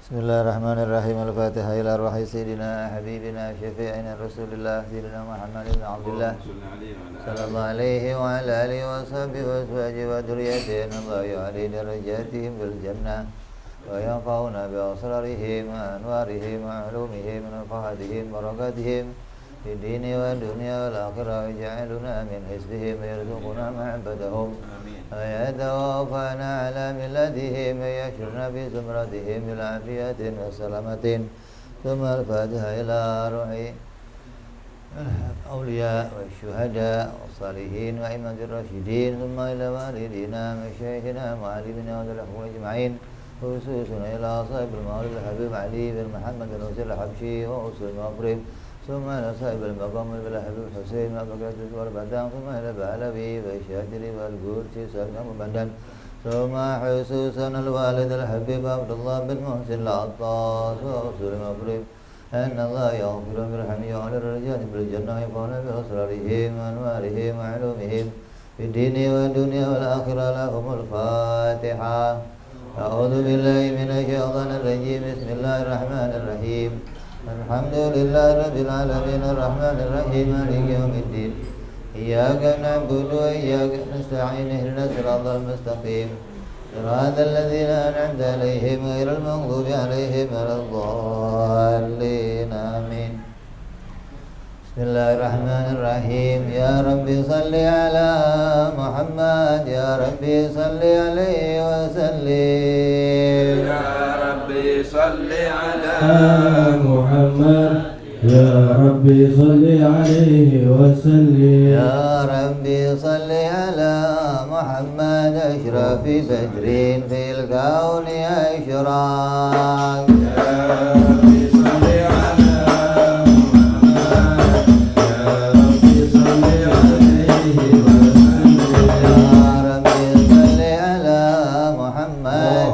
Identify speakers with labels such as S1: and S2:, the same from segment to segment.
S1: Bismillahirrahmanirrahim. Al-Fatihah ila ruhi sayyidina habibina syafi'ina Rasulillah sayyidina Muhammad ibn Abdullah sallallahu alaihi wa ala alihi wa sahbihi wa azwajihi wa dhurriyyatihi Allah ya'ali darajatihim bil jannah wa yanfa'una bi asrarihim wa anwarihim wa ulumihim wa nafahatihim wa barakatihim fi dini wa dunya wal akhirah waj'alna min hizbihim yarzuquna ma'badahum ويتوفانا على ملتهم ويحشرنا في زمرتهم بالعافية والسلامة ثم الفاتحة إلى روح الأولياء والشهداء والصالحين وأئمة الراشدين ثم إلى والدينا ومشايخنا ومعلمنا ودلهم أجمعين خصوصا إلى صاحب المولى الحبيب علي بن محمد بن وسيل الحبشي وأصول المغرب ثم إلى صاحب المقام الحبيب حسين وأبقى والبدن ثم إلى بعلبي والشادري والقدسي سلم وبندن ثم خصوصا الوالد الحبيب عبد الله بن محسن العطاس وأصول المغرب أن الله يغفر ويرحمه وعلى الرجال بالجنة يفعل بأسرارهم وأنوارهم وعلومهم في الدين والدنيا والآخرة لهم الفاتحة. أعوذ بالله من الشيطان الرجيم. بسم الله الرحمن الرحيم. الحمد لله رب العالمين الرحمن الرحيم مالك يوم الدين إياك نعبد وإياك نستعين اهدنا الصراط المستقيم صراط الذين أنعمت عليهم غير المغضوب عليهم ولا الضالين آمين. بسم الله الرحمن الرحيم. يا رب صل على محمد يا رب صل عليه وسلم.
S2: يا ربي صل على
S3: محمد يا ربي صل عليه وسلم.
S1: يا ربي صل على محمد أشرف بدر في الكون أشراق.
S2: يا ربي صل على محمد يا ربي صل عليه وسلم.
S1: يا ربي صل على محمد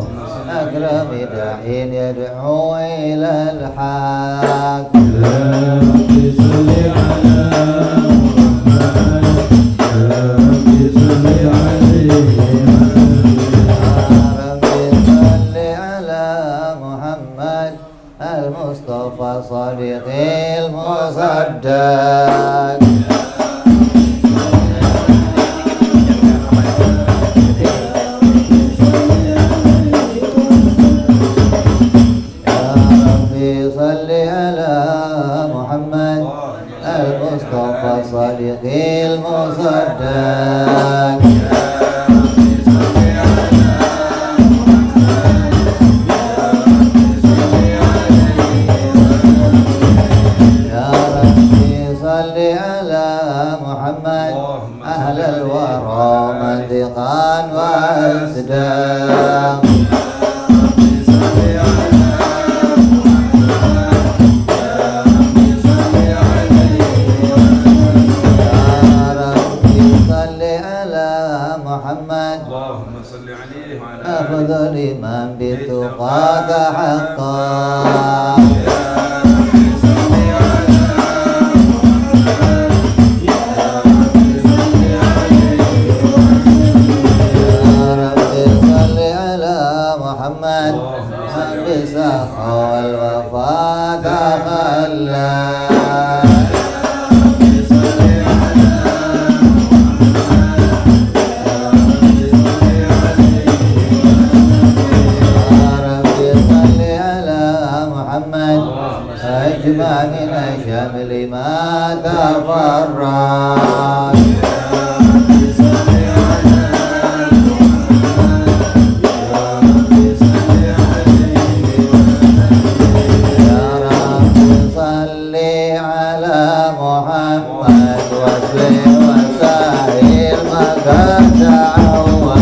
S1: أكرم داع يدعو إلى الحق.
S3: يا ربي صل على محمد يا ربي صل عليه وسلم.
S1: يا ربي صل على محمد المصطفى صديق المصدق. صل على محمد المصطفى صديق المصدق. يا ربي صل على محمد أهل الورى منطقا وأصداق.
S2: اللهم صل عليه وعلى
S1: أفضل من بتقاك حقا.
S2: يا ربي صل على محمد يا ربي صل عليه
S1: يا ربي صل على محمد من بسخا والوفاء تخلى. أجمع من شمل ما تفرق. يا رب صل على محمد وسلم وسائر مكان تعوّل.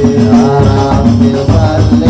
S1: يا رب صل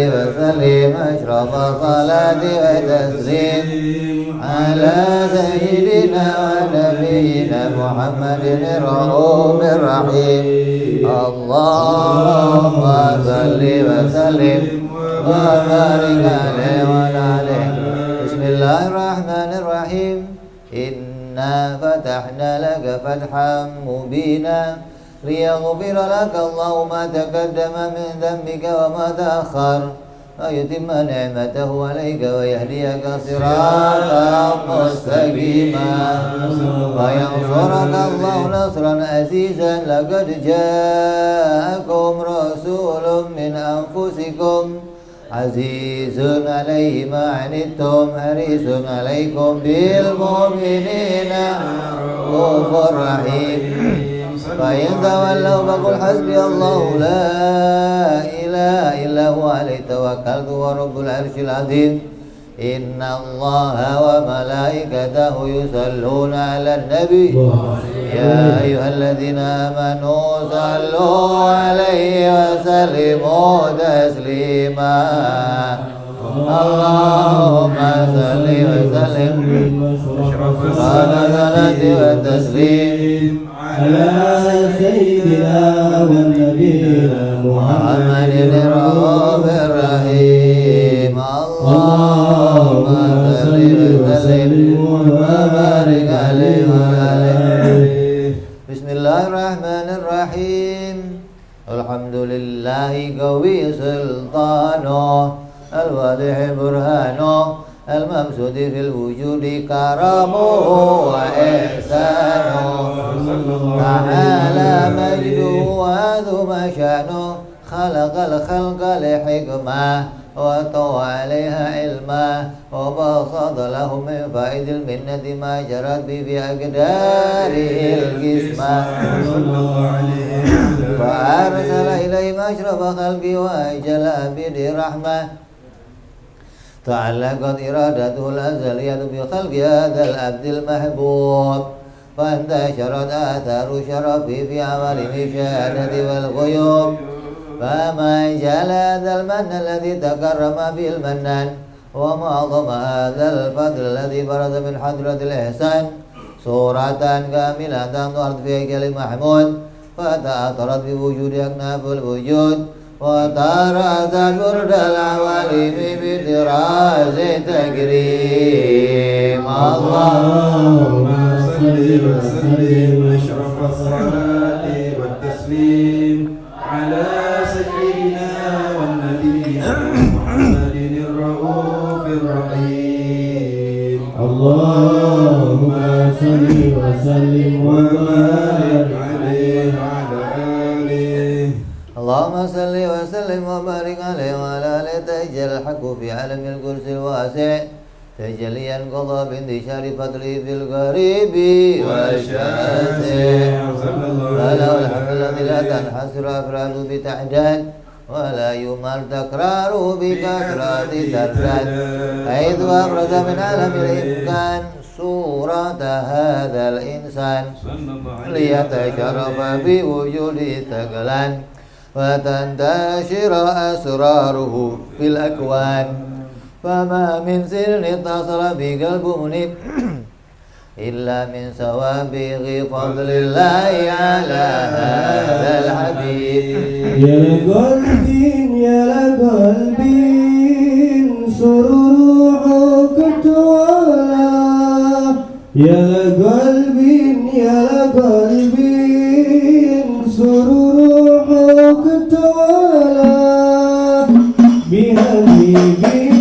S1: وسلم أشرف الصلاة والتسليم على سيدنا ونبينا محمد الرؤوف الرحيم اللهم صل وسلم وبارك عليه وعلى آله بسم الله الرحمن الرحيم إنا فتحنا لك فتحا مبينا ليغفر لك الله ما تقدم من ذنبك وما تأخر ويتم نعمته عليك ويهديك صراطا مستقيما وينصرك الله نصرا عزيزا لقد جاءكم رسول من أنفسكم عزيز عليه ما عنتم حريص عليكم بالمؤمنين رؤوف رحيم فإن تولوا فقل حسبي الله لا إله إلا هو عليه توكلت ورب العرش العظيم إن الله وملائكته يصلون على النبي يا أيها الذين آمنوا صلوا عليه وسلموا تسليما اللهم صل وسلم الصلاة والتسليم
S3: على سيدنا ونبينا
S1: محمد الرؤوف الرحيم اللهم صل وسلم وبارك عليه وعلى آله بسم الله الرحمن الرحيم الحمد لله قوي سلطانه الواضح برهانه الممسود في الوجود كرمه وإحسانه تعالى مجده وعظم شأنه خلق الخلق لحكمة وطوى عليها علما وبسط له من فائد المنة ما جرت به في أقداره القسمة فأرسل إليهم أشرف خلقه وأجل عبد رحمة تعلقت إرادته الأزلية بخلق هذا العبد المحبوب فانتشرت آثار شرفه في عوالم الشهادة والغيوب فما جعل هذا المن الذي تكرم به المنان وما أعظم هذا الفضل الذي برز من حضرة الإحسان صورة كاملة ظهرت في هيكل محمود فتأثرت بوجود أكناف الوجود وطارت برد العوالم بطراز تكريم
S2: اللهم صل وسلم أشرف الصلاة والتسليم على سيدنا ونبينا محمد الرؤوف الرحيم
S3: اللهم صل وسلم وبارك
S2: عليه وعلى آله
S1: اللهم صل وسلم وبارك عليه وعلى آله تجل الحق في عالم الكرسي الواسع تجليا قضى بانتشار فضله في القريب والشاسع فله الحمد الذي لا تنحصر أفراده بتعداد ولا يمل تكراره بكثرة ترداد حيث أبرز من عالم الإمكان صورة هذا الإنسان ليتشرف بوجود ثقلان وتنتشر أسراره في الأكوان فما من سر اتصل بقلب منيب إلا من سوابغ فضل الله على هذا الحبيب
S3: يا قلبي يا قلبي سرورك توالى يا قلبي سرورك توالى بحبيبي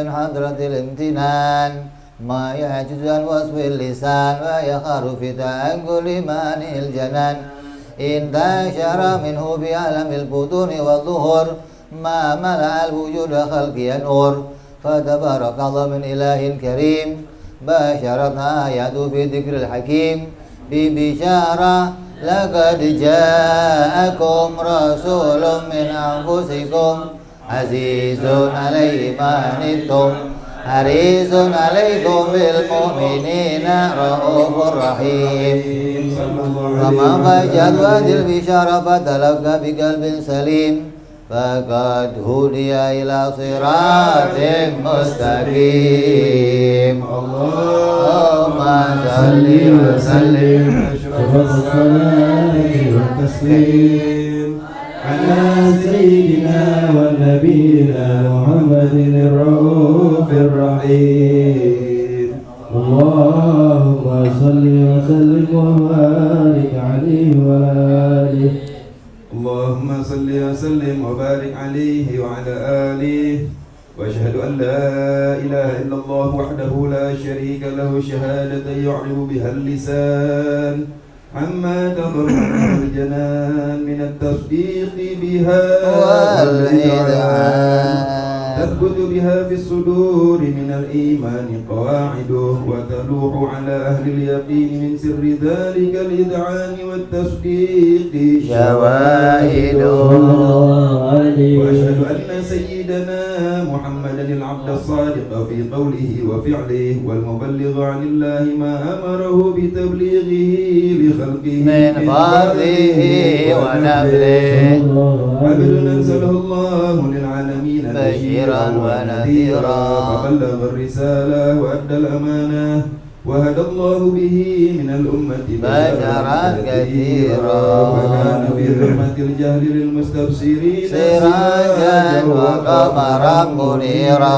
S1: من حضرة الامتنان ما يعجز عن وصف اللسان ويخر في تأنقل مانع الجنان انتشر منه بعالم البطون والظهور ما ملأ الوجود خلقي نور فتبارك الله من إله كريم بشرتنا آياته في ذكر الحكيم ببشارة لقد جاءكم رسول من أنفسكم عزيز عليه ما عنتم حريص عليكم بالمؤمنين رؤوف رحيم وما فجأت هذه البشارة فتلقى بقلب سليم فقد هدي إلى صراط مستقيم اللهم صل وسلم
S2: أشرف الصلاة والتسليم
S3: على سيدنا ونبينا محمد الرؤوف الرحيم اللهم صل وسلم وبارك عليه وعلى آله
S2: اللهم صل وسلم وبارك عليه وعلى آله وأشهد أن لا إله إلا الله وحده لا شريك له شهادة يعرب بها اللسان عما تضرع الجنان من التصديق بها والإذعان تثبت بها في الصدور من الإيمان قواعده وتلوح على أهل اليقين من سر ذلك الإذعان والتصديق شواهده وأشهد أن سيدنا محمدا العبد الصادق في قوله وفعله والمبلغ عن الله ما أمره بتبليغه لخلقه
S1: من فضله ونبله
S2: عبد أنزله الله للعالمين
S1: بشيرا ونذيرا
S2: فبلغ الرسالة وأدى الأمانة وهدى الله به من الأمة
S1: بشرا كثيرا
S2: وكان في ظلمة الجهل للمستبصرين
S1: سراجا وقمرا منيرا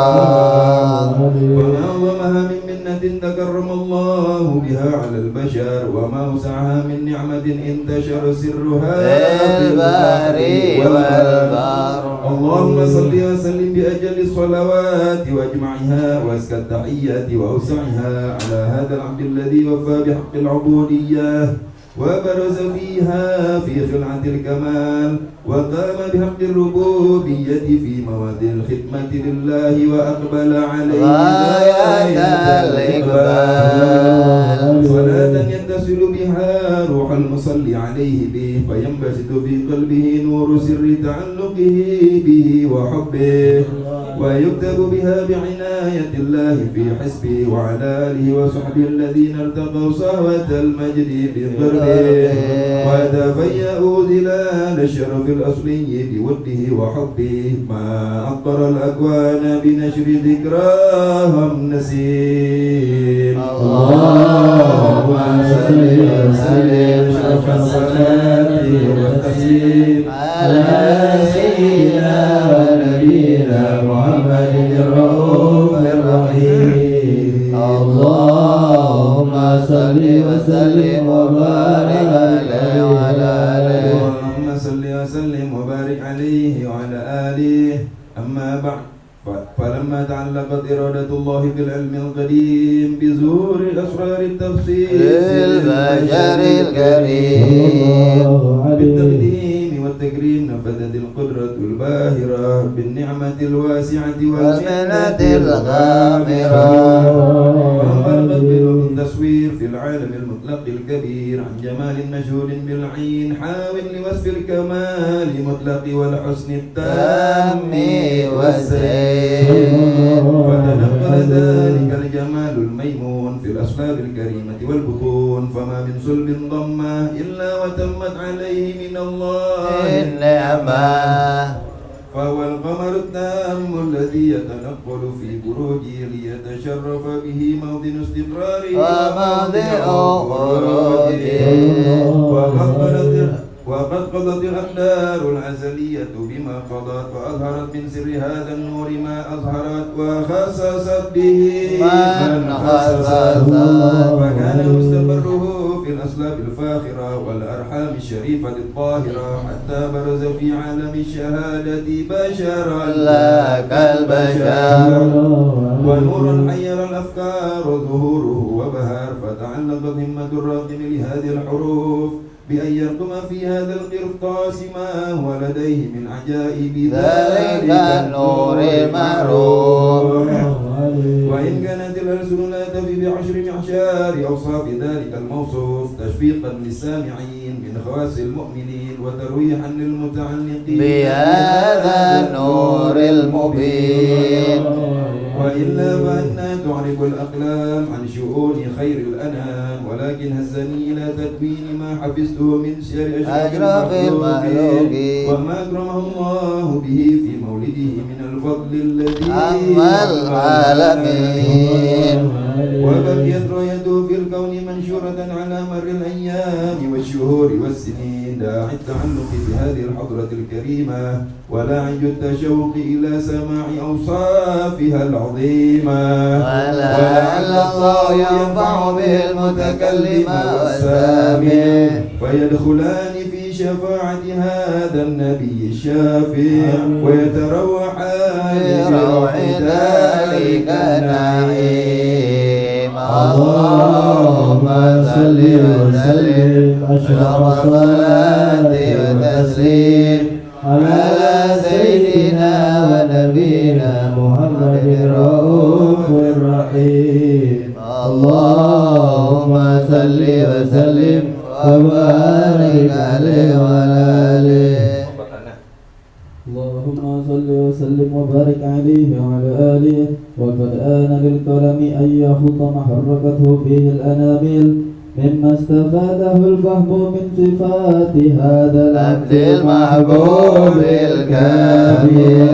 S2: وما أعظمها من منة تكرم الله بها على البشر وما أوسعها من نعمة انتشر سرها
S1: في البر والبحر
S2: اللهم صل وسلم بأجل الصلوات وأجمعها وأزكى التحيات وأوسعها على هذا العبد الذي وفى بحق العبودية وبرز فيها في خلعة الكمال وقام بحق الربوبية في مواد الخدمة لله وأقبل عليه
S1: غاية الإقبال
S2: صلاة يتصل بها روح المصلي عليه به فينبسط في قلبه نور سر تعلقه به وحبه ويكتب بها بعناية الله في حسبه وعلى آله وصحبه الذين ارتقوا صهوة المجد بقربه وتفيأوا ظلال الشرف الأصلي بوده وحبه ما أقر الأكوان بنشر ذكراهم نسيم
S3: اللهم صل وسلم
S2: أشرف الصلاة والتسليم
S3: على سيدنا ونبينا محمد الرؤوف الرحيم اللهم صل وسلم وبارك عليه وعلى آله
S2: اللهم صل وسلم وبارك عليه وعلى آله أما بعد فلما تعلقت إرادة الله في العلم القديم بظهور الأسرار التفصيل
S1: البشر الكريم
S2: بالتقديم والتكريم نفذت القدرة الباهرة بالنعمة الواسعة
S1: والمنة الغامرة
S2: وانطلقت بلوح التصوير في العالم المطلق الكبير عن جمال مشهود بالعين حاول لوصف الكمال مطلق والحسن التام
S1: والسير
S2: فتنقل ذلك الجمال الميمون في الأصلاب الكريمة والبطون فما من صلب ضمة إلا وتمت عليه من الله
S1: النعمة
S2: فهو القمر التام الذي يتنقل في بروجه ليتشرف به موطن استقراره
S1: وموضع خروجه
S2: وقد قضت الأقدار الأزلية بما قضت وأظهرت من سر هذا النور ما أظهرت وخصصت به
S1: من خصص
S2: فكان مستقره في الأسلاب الفاخرة والأرحام الشريفة الطاهرة حتى برز في عالم الشهادة بشرا
S1: لا كالبشر
S2: ونورا حير الأفكار ظهوره وبهار فتعلقت همة الراقم لهذه الحروف بأن يرقم في هذا القرطاس ما هو لديه من عجائب
S1: ذلك النور المعروف.
S2: وإن كانت الألسن لا تفي بعشر معشار أوصاف ذلك الموصوف تشفيقا للسامعين من خواص المؤمنين وترويحا للمتعلقين
S1: بهذا النور المبين.
S2: وإلا فأنها تعرب الأقلام عن شؤون خير الأنام ولكن هزني إلى تدوين ما حفظته من سير أشرف المخلوقين وما أكرمه الله به في مولده من الفضل الذي
S1: أما العالمين.
S2: وبقيت رؤيته في الكون منشورة على مر الأيام والشهور والسنين داعي التعلق بهذه الحضرة الكريمة ولاعج التشوق إلى سماع أوصافها العظيمة ولعل الله ينفع به المتكلم والسامع فيدخلان في شفاعة هذا النبي الشافع ويتروحان بروح ذلك النعيم.
S3: اللهم صل وسلم أشرف الصلاة والتسليم على سيدنا ونبينا محمد الرؤوف الرحيم. اللهم صل وسلم وبارك عليه وعلى آله.
S4: اللهم صل وسلم وبارك عليه وعلى آله. وقد آن للقلم أن يخط ما حركته فيه الأنامل مما استفاده الفهم من صفات هذا العبد المحبوب الكامل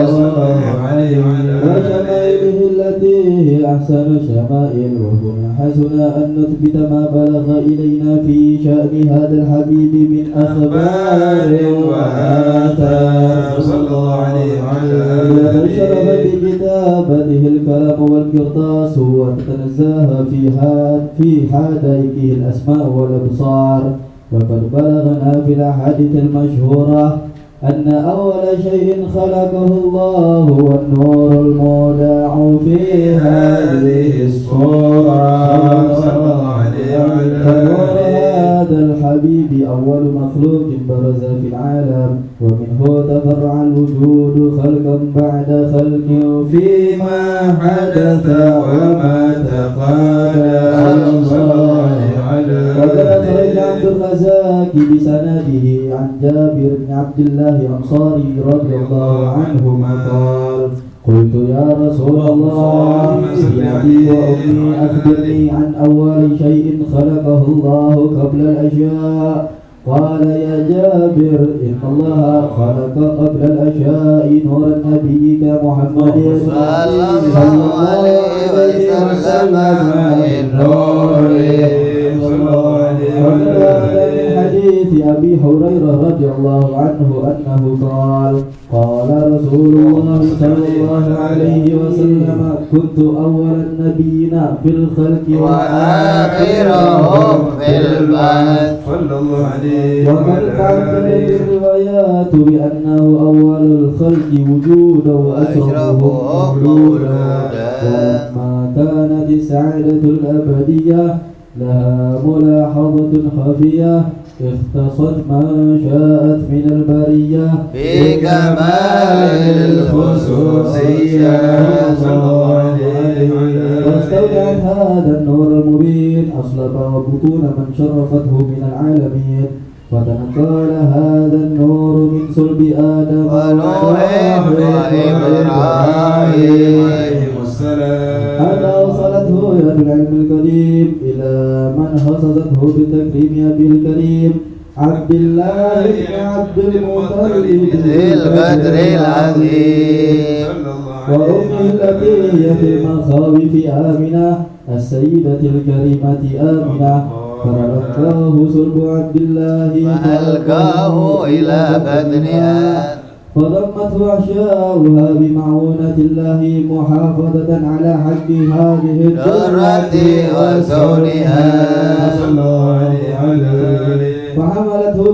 S4: وشمائله التي هي أحسن الشمائل. وهنا حسن أن نثبت ما بلغ إلينا في شأن هذا الحبيب من أخبار وآثار صلى الله عليه وعلى آله. شرف بكتابته الكلام والقرطاس وتتنزه في حدائقه الأسماء والأبصار. وقد بلغنا في الأحاديث المشهورة أن أول شيء خلقه الله هو النور المودع في هذه الصورة. فنور هذا الحبيب أول مخلوق برز في العالم ومنه تفرع الوجود خلقا بعد خلق فيما حدث وما تقادم. وقد أخرج عبد الرزاق بسنده عن جابر بن عبد الله الأنصاري رضي الله عنهما قال: قلت يا رسول الله بأبي وأمي أخبرني عن أول شيء خلقه الله قبل الأشياء. قال يا جابر إن الله خلق قبل الأشياء نور نبيك محمد صلى الله عليه وسلم النور. ومن حديث أبي هريرة رضي الله عنه أنه قال: قال رسول الله صلى الله عليه وسلم: كنت أول النبيين في الخلق
S1: وآخرهم في البعث.
S2: صلى الله عليه
S4: وقد تعددت الروايات بأنه أول الخلق وجودا وأشرفهم مولودا. ولما كانت السعادة الأبدية لها ملاحظة خفية اختصت من شاءت من البرية
S1: بكمال الخصوصية.
S4: واستودعت هذا النور المبين أصلب وبطون من شرفته من العالمين. فتنقل هذا النور من صلب آدم
S1: ونوح وإبراهيم
S4: حتى وصلته يد العلم القديم إلى من خصصته بتكريم أبي الكريم عبد الله بن عبد المطلب
S1: ذي القدر العظيم.
S4: وأمه التي هي في المخاوف آمنة السيدة الكريمة آمنة. فركاه صلب عبد الله
S1: فألقاه إلى بدنها
S4: فضمته أحشاؤها بمعونة الله محافظة على حق هذه
S1: الدرة وكونها.
S2: صلى الله عليه وعلى آله
S4: فحملته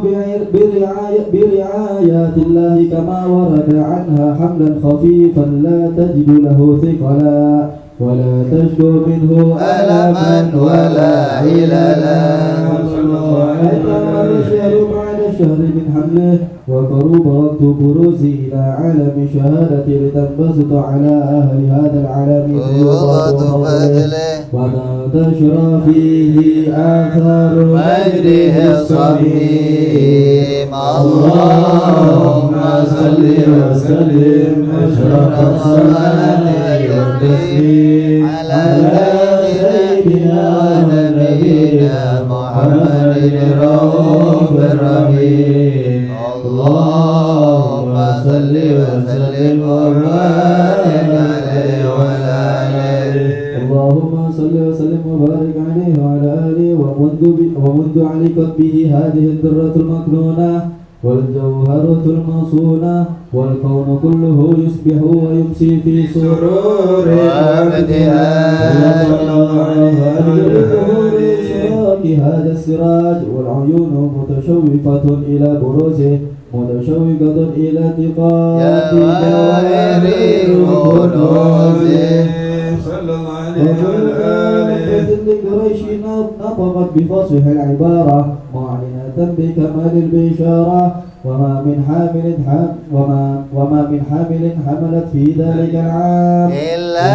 S4: برعايات الله كما ورد عنها حملا خفيفا لا تجد له ثقلا ولا تجد منه ألما ولا عللا. أتمر الشهر بعد الشهر من حمله وقرب وقت بروزه إلى عالم شهادة لتنبسط على أهل هذا العالم
S1: فيوضة فضله
S4: وتنتشر فيه آثار
S1: مجده الصميم.
S3: اللهم صل وسلم أشرف الصلاة والتسليم على سيدنا ونبينا محمد الرؤوف الرحيم. اللهم صل وسلم وبارك عليه وعلى آله.
S4: اللهم صل وسلم وبارك عليه وعلى آله ومنذ علقت به هذه الذرة المكنونة والجوهرة المصونة والكون كله يصبح ويمسي في سرور وابتهاج هذا السراج والعيون متشوفة إلى بروزه متشوقة إلى التقاط
S1: جواهر كنوزه
S2: صلى الله عليه وعلى آله.
S4: لقريش نطقت بفصح العبارة معلنة بكمال البشارة وما من حامل حملت في ذلك العام
S1: إلا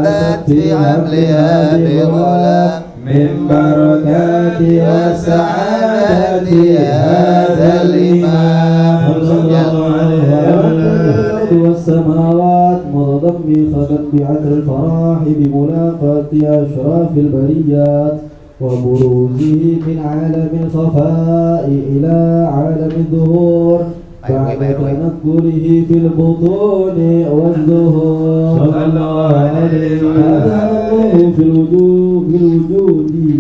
S1: أتت في حملها بغلام
S2: من بركات وسعادة هذا الإمام صلى الله عليه
S4: الأرض والسماوات متضمخة بعطر الفرح بملاقاة أشراف البريات وبروزه من عالم الخفاء إلى عالم الظهور بعد تنقله في البطون والظهور.
S2: صلى الله عليه
S4: هذا الله في الوجود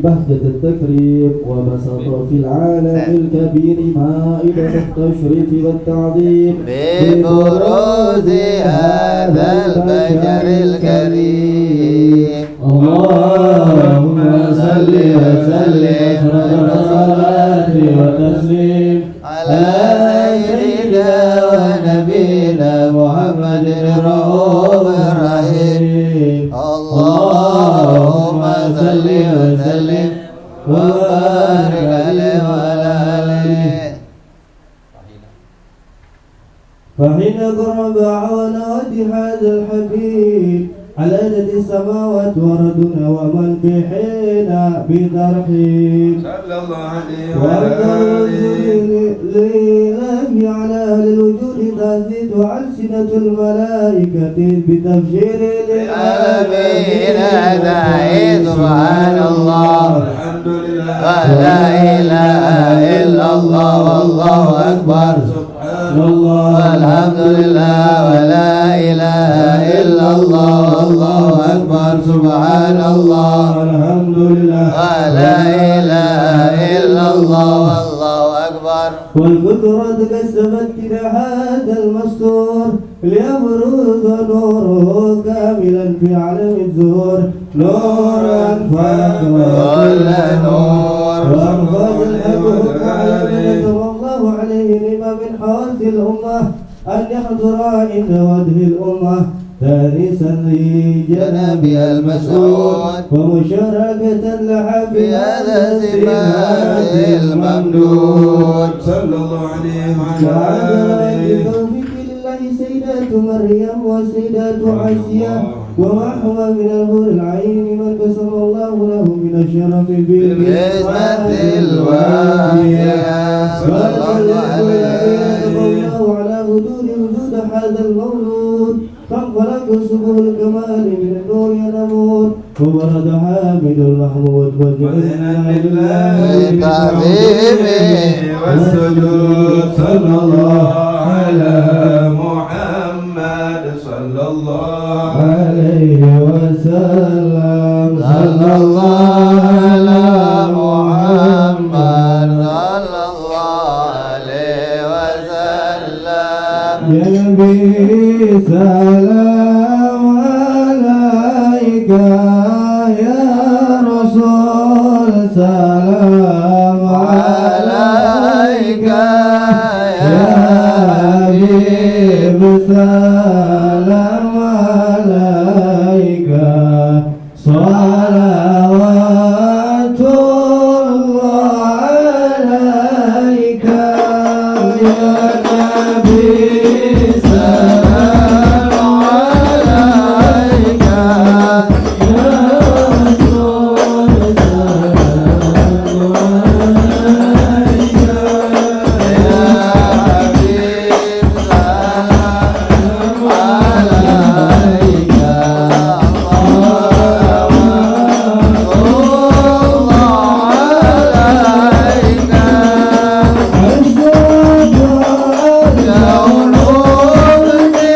S4: بهجة التكريم وبسط في العالم الكبير مائدة التشريف والتعظيم
S1: ببروز هذا البشر الكريم.
S3: اللهم صل وسلم أشرف الصلاة والتسليم على سيدنا ونبينا محمد الرؤوف الرحيم. اللهم صل وسلم وبارك عليه وعلى آله. فحين قرب على وجه هذا الحبيب على يد السماوات وردنا ومن بحينا بترحيب
S2: صلى الله عليه وعلى
S3: وأنزل
S2: آله.
S3: لله على أهل الوجود تزيد ألسنة الملائكة بتبشير
S1: العالمين داعي سبحان الله
S2: الحمد لله
S1: ولا إله إلا الله والله أكبر
S2: سبحان
S3: الله
S1: والحمد لله ولا إله إلا الله والله أكبر سبحان الله
S3: الحمد لله
S1: ولا إله إلا الله والله أكبر.
S3: والقدرة كسبت كده هذا المستور ليبرز نوره كاملا في عالم الزهور نورا فاق
S1: كل نور
S3: وأنفاذ الحكم على من صلى الله عليه لما من حوادث الأمة أن يحضر عند وجه الأمة دارسا لجنابها المسعود ومشاركة لها في هذا الزمان الممدود.
S2: صلى الله عليه وعلى
S3: شهادة
S2: آله.
S3: بتوفيق الله سيدات مريم وسيدات عائشة ومعهما من الحور العين من قسم الله له من الشرف
S1: بالنسبة الوافية صلى الله عليه
S3: الله على حدود وجود هذا المولود فانفلق سبه الكمال من النور ينمون وورد حامد المحمود
S2: وزنا لله
S1: بالتعظيم
S2: والسجود. صلى الله على محمد صلى الله
S3: عليه وسلم
S1: صلى الله على محمد صلى الله عليه وسلم.
S3: يا نبي سلام عليك يا رسول سلام ya Habib salam alaika salawatullah alaika ya Nabi salam alaika ya Rasul salam alaika ya Habib salam alaika salawatullah alaika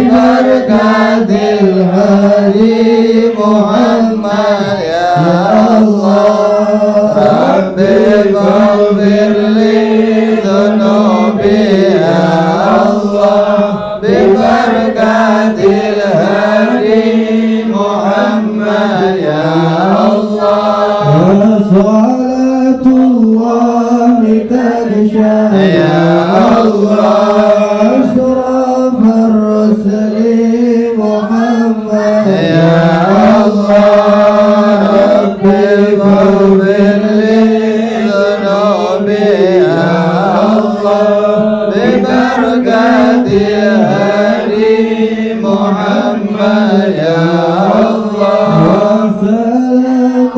S1: ببركة الهادي محمد يا الله ربي فاغفر لي ذنوبي يا الله ببركة الهادي محمد يا الله
S3: صلاة الله تغشى
S1: يا الله
S3: أشرف الرسل محمد
S1: يا الله ربي فاغفر لي ذنوبي يا الله ببركة الهادي محمد يا الله
S3: وسلام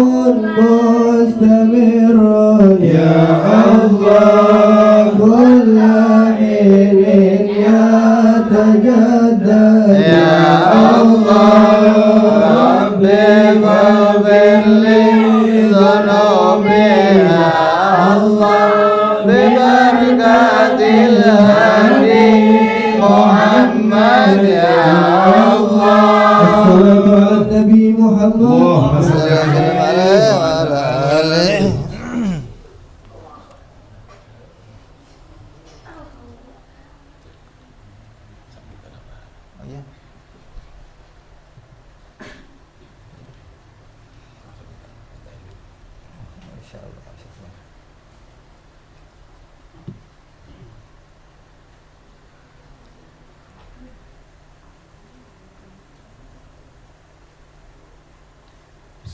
S3: مستمر يا الله كل حين يتجدد
S1: يا الله ربي فاغفر لي ذنوبي يا الله ببركة الهادي محمد يا الله
S3: الصلاة على النبي محمد
S2: اللهم صل
S1: وسلم عليه وعلى آله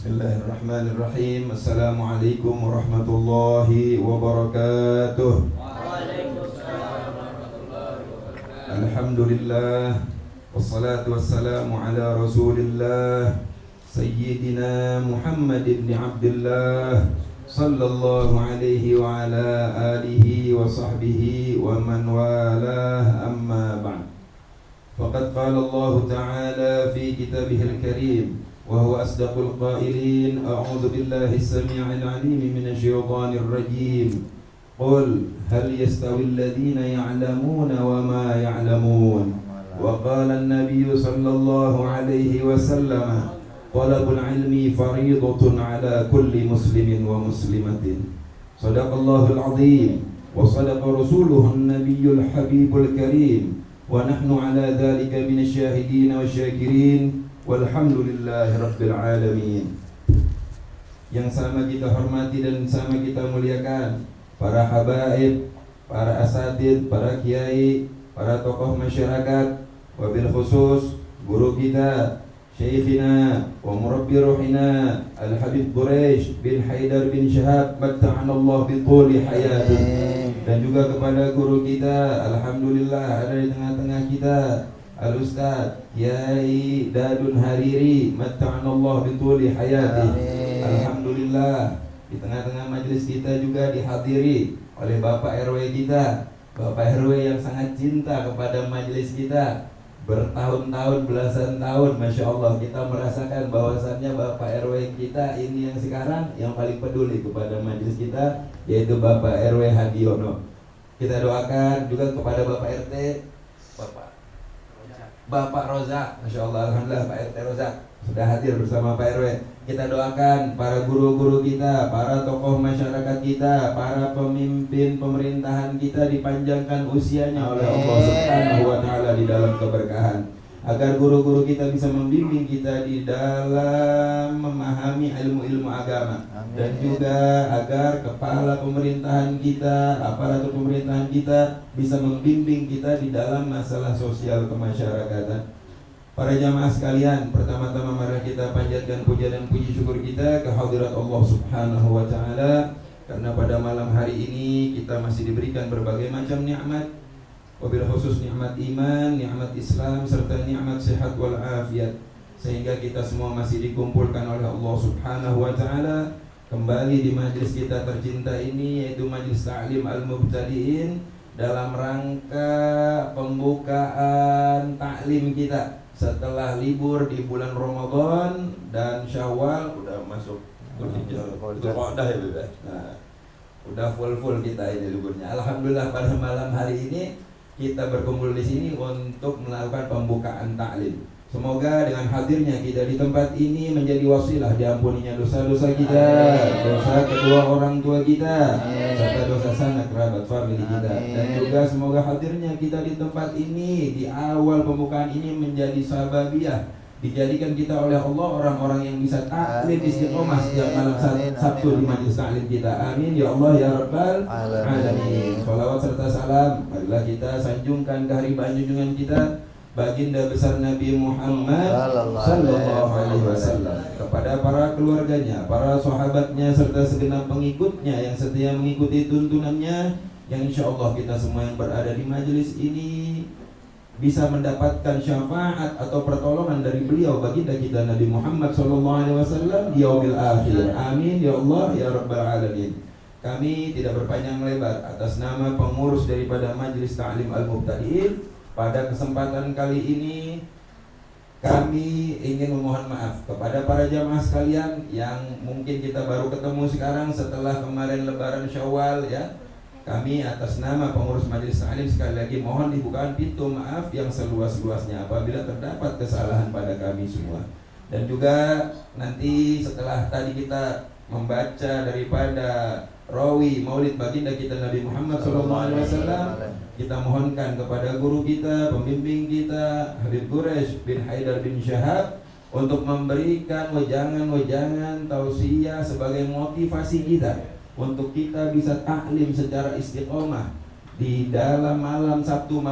S2: Bismillahirrahmanirrahim. Assalamualaikum warahmatullahi wabarakatuh. Alhamdulillah wassalatu wassalamu ala rasulillah Sayyidina Muhammad ibn Abdullah sallallahu alaihi wa ala alihi wa sahbihi wa man walah, amma ba'd. Faqad qala Allah ta'ala fi kitabihil karim وهو أصدق القائلين أعوذ بالله السميع العليم من الشيطان الرجيم قل هل يستوي الذين يعلمون وما يعلمون وقال النبي صلى الله عليه وسلم طلب العلم فريضة على كل مسلم ومسلمة صدق الله العظيم وصدق رسوله النبي الحبيب الكريم ونحن على ذلك من الشاهدين والشاكرين walhamdulillahi rabbil alamin. Yang sama kita hormati dan sama kita muliakan para habaib, para asatid, para kiai, para tokoh masyarakat, wabil khusus guru kita Syekhina wa murabbi ruhina Al-Habib Quraish bin Haidar bin Syahab matta'anallah bituli hayati, dan juga kepada guru kita alhamdulillah ada di tengah-tengah kita Al-Ustaz Kiai Dadun Hariri matta'anallah bituli hayati. Alhamdulillah di tengah-tengah majelis kita juga dihadiri oleh Bapak RW kita, Bapak RW yang sangat cinta kepada majelis kita bertahun-tahun, belasan tahun, Masya Allah. Kita merasakan bahwasannya Bapak RW kita ini yang sekarang yang paling peduli kepada majelis kita, yaitu Bapak RW Hadiono. Kita doakan juga kepada Bapak RT Bapak Rozak, Masya Allah, alhamdulillah Pak RT Rozak sudah hadir bersama Pak RW. Kita doakan para guru-guru kita, para tokoh masyarakat kita, para pemimpin pemerintahan kita dipanjangkan usianya oleh Allah Subhanahu wa Ta'ala di dalam keberkahan, agar guru-guru kita bisa membimbing kita di dalam memahami ilmu-ilmu agama. Amin. Dan juga agar kepala pemerintahan kita, aparatur pemerintahan kita bisa membimbing kita di dalam masalah sosial kemasyarakatan. Para jamaah sekalian, pertama-tama mari kita panjatkan puja dan puji syukur kita ke hadirat Allah Subhanahu wa Ta'ala, karena pada malam hari ini kita masih diberikan berbagai macam nikmat, wabil khusus nikmat iman, nikmat Islam, serta nikmat sehat wal afiat, sehingga kita semua masih dikumpulkan oleh Allah Subhanahu wa Ta'ala kembali di majlis kita tercinta ini, yaitu Majlis Ta'lim Al-Mubtadi'in, dalam rangka pembukaan taklim kita setelah libur di bulan Ramadan dan Syawal. Udah masuk Qa'dah ya Beb. Nah, udah full kita ini liburnya. Alhamdulillah pada malam hari ini kita berkumpul di sini untuk melakukan pembukaan taklim. Semoga dengan hadirnya kita di tempat ini menjadi wasilah diampuninya dosa-dosa kita, dosa kedua orang tua kita, serta dosa sanak kerabat famili kita. Dan juga semoga hadirnya kita di tempat ini di awal pembukaan ini menjadi sababiah, dijadikan kita oleh Allah orang-orang yang bisa taklim istiqomah setiap malam Sabtu di majelis taklim kita. Amin ya Allah ya Rabbal alamin. Shalawat serta salam marilah kita sanjungkan ke haribaan junjungan kita baginda besar Nabi Muhammad sallallahu alaihi wasallam, kepada para keluarganya, para sahabatnya serta segenap pengikutnya yang setia mengikuti tuntunannya, yang insya Allah kita semua yang berada di majelis ini bisa mendapatkan syafaat atau pertolongan dari beliau baginda kita Nabi Muhammad sallallahu alaihi wasallam di yaumil akhir. Amin ya Allah ya Rabbal alamin. Kami tidak berpanjang lebar atas nama pengurus daripada Majelis Ta'lim Al-Mubtadi'in. Pada kesempatan kali ini kami ingin memohon maaf kepada para jamaah sekalian yang mungkin kita baru ketemu sekarang setelah kemarin Lebaran Syawal ya. Kami atas nama pengurus Majelis Ta'lim sekali lagi mohon dibukakan pintu maaf yang seluas-luasnya apabila terdapat kesalahan pada kami semua. Dan juga nanti setelah tadi kita membaca daripada rawi maulid baginda kita Nabi Muhammad SAW, kita mohonkan kepada guru kita, pembimbing kita Habib Quraish bin Haidar bin Syahab untuk memberikan wejangan-wejangan tausiah sebagai motivasi kita untuk kita bisa taklim secara istiqomah di dalam malam Sabtu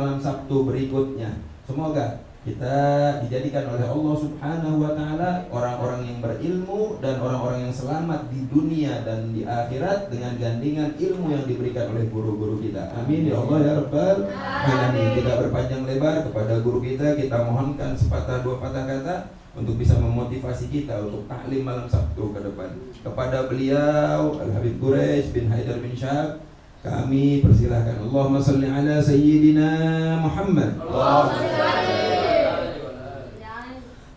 S2: berikutnya. Semoga kita dijadikan oleh Allah Subhanahu wa Ta'ala orang-orang yang berilmu dan orang-orang yang selamat di dunia dan di akhirat dengan gandingan ilmu yang diberikan oleh guru-guru kita. Amin ya Allah ya Rabbal alamin. Tidak berpanjang lebar, kepada guru kita mohonkan sepatah dua patah kata untuk bisa memotivasi kita untuk taklim malam Sabtu ke depan. Kepada beliau Al-Habib Quraish bin Haidar bin Syahab kami persilahkan. Allahumma salli ala Sayyidina Muhammad.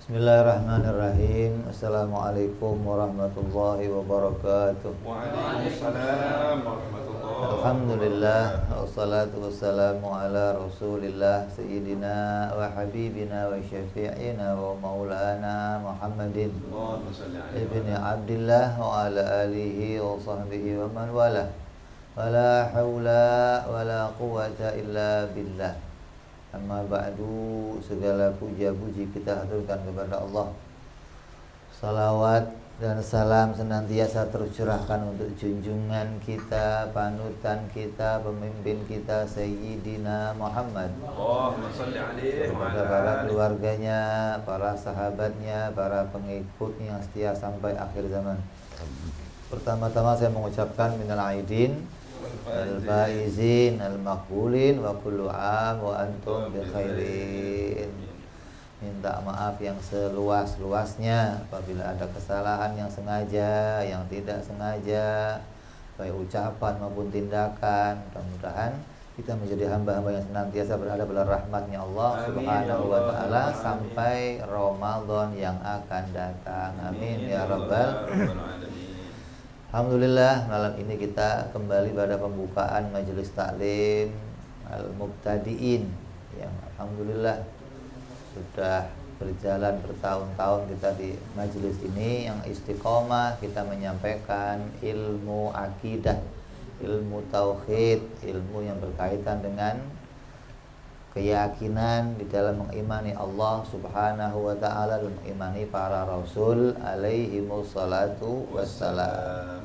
S1: Bismillahirrahmanirrahim. Assalamualaikum warahmatullahi wabarakatuh.
S2: Waalaikumsalam warahmatullahi wabarakatuh.
S1: Alhamdulillah, wassalatu wassalamu ala rasulillah Sayyidina wa habibina wa syafi'ina wa maulana Muhammadin ibni Abdillah wa ala alihi wa sahbihi wa man wala. Wala hawla wala quwata illa billah. Amma ba'du, segala puja-puji kita haturkan kepada Allah. Salawat dan salam senantiasa tercurahkan untuk junjungan kita, panutan kita, pemimpin kita Sayyidina Muhammad.
S2: Allahumma shalli alaihi wa
S1: kepada para keluarganya, para sahabatnya, para pengikutnya yang setia sampai akhir zaman. Pertama-tama saya mengucapkan minal aidin al-faizin al-maqbulin wa kullu am wa antum bi khairin. Minta maaf yang seluas-luasnya apabila ada kesalahan yang sengaja, yang tidak sengaja, baik ucapan maupun tindakan. Mudah-mudahan kita menjadi hamba-hamba yang senantiasa berada pada rahmatnya Allah Subhanahu wa Ta'ala sampai Ramadan yang akan datang. Amin ya Rabbal alamin. Alhamdulillah, malam ini kita kembali pada pembukaan Majelis Ta'lim Al-Mubtadi'in yang alhamdulillah sudah berjalan bertahun-tahun kita di majelis ini yang istiqomah kita menyampaikan ilmu akidah, ilmu tauhid, ilmu yang berkaitan dengan keyakinan di dalam mengimani Allah Subhanahu wa Ta'ala dan mengimani para Rasul alaihimus salatu wassalam.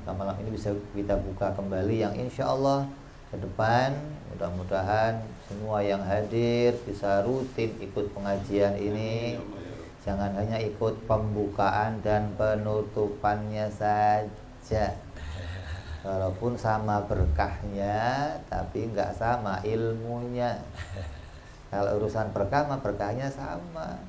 S1: Maka malam ini bisa kita buka kembali yang insya Allah ke depan mudah-mudahan semua yang hadir bisa rutin ikut pengajian ini. Jangan hanya ikut pembukaan dan penutupannya saja. Walaupun sama berkahnya, tapi nggak sama ilmunya. Kalau urusan berkah mah berkahnya sama.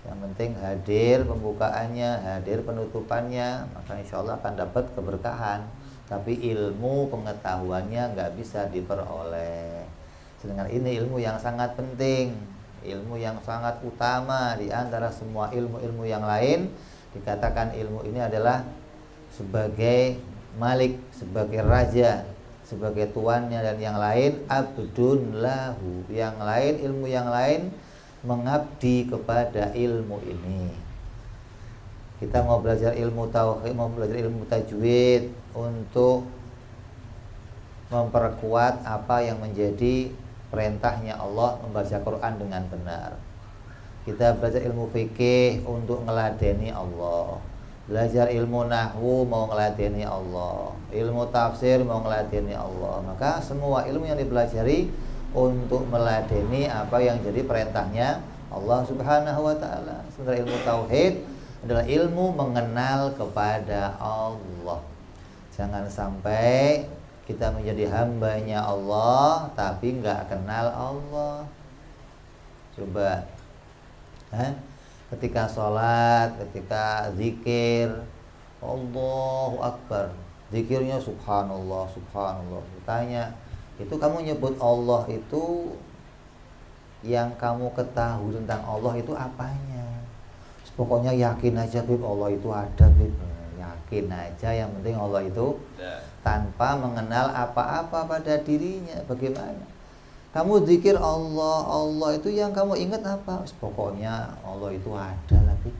S1: Yang penting hadir pembukaannya, hadir penutupannya, maka insya Allah akan dapat keberkahan. Tapi ilmu pengetahuannya nggak bisa diperoleh. Sedangkan ini ilmu yang sangat penting, ilmu yang sangat utama di antara semua ilmu-ilmu yang lain. Dikatakan ilmu ini adalah sebagai Malik, sebagai raja, sebagai tuannya, dan yang lain abdun lahu, yang lain ilmu yang lain mengabdi kepada ilmu ini. Kita mau belajar ilmu tauhid, mau belajar ilmu tajwid untuk memperkuat apa yang menjadi perintahnya Allah, membaca Quran dengan benar. Kita belajar ilmu fikih untuk ngeladeni Allah, belajar ilmu nahwu mau ngeladeni Allah, ilmu tafsir mau ngeladeni Allah. Maka semua ilmu yang dipelajari untuk meladeni apa yang jadi perintahnya Allah Subhanahu wa taala. Sementara ilmu tauhid adalah ilmu mengenal kepada Allah. Jangan sampai kita menjadi hambanya Allah tapi nggak kenal Allah. Coba ketika sholat, ketika zikir, Allahu Akbar, zikirnya subhanallah, subhanallah. Ditanya, itu kamu nyebut Allah itu yang kamu ketahui tentang Allah itu apanya? Pokoknya yakin aja Bib, Allah itu ada Bib. Yakin aja, yang penting Allah itu, tanpa mengenal apa-apa pada dirinya. Bagaimana? Kamu zikir Allah, Allah itu yang kamu ingat apa? Pokoknya Allah itu ada lagi.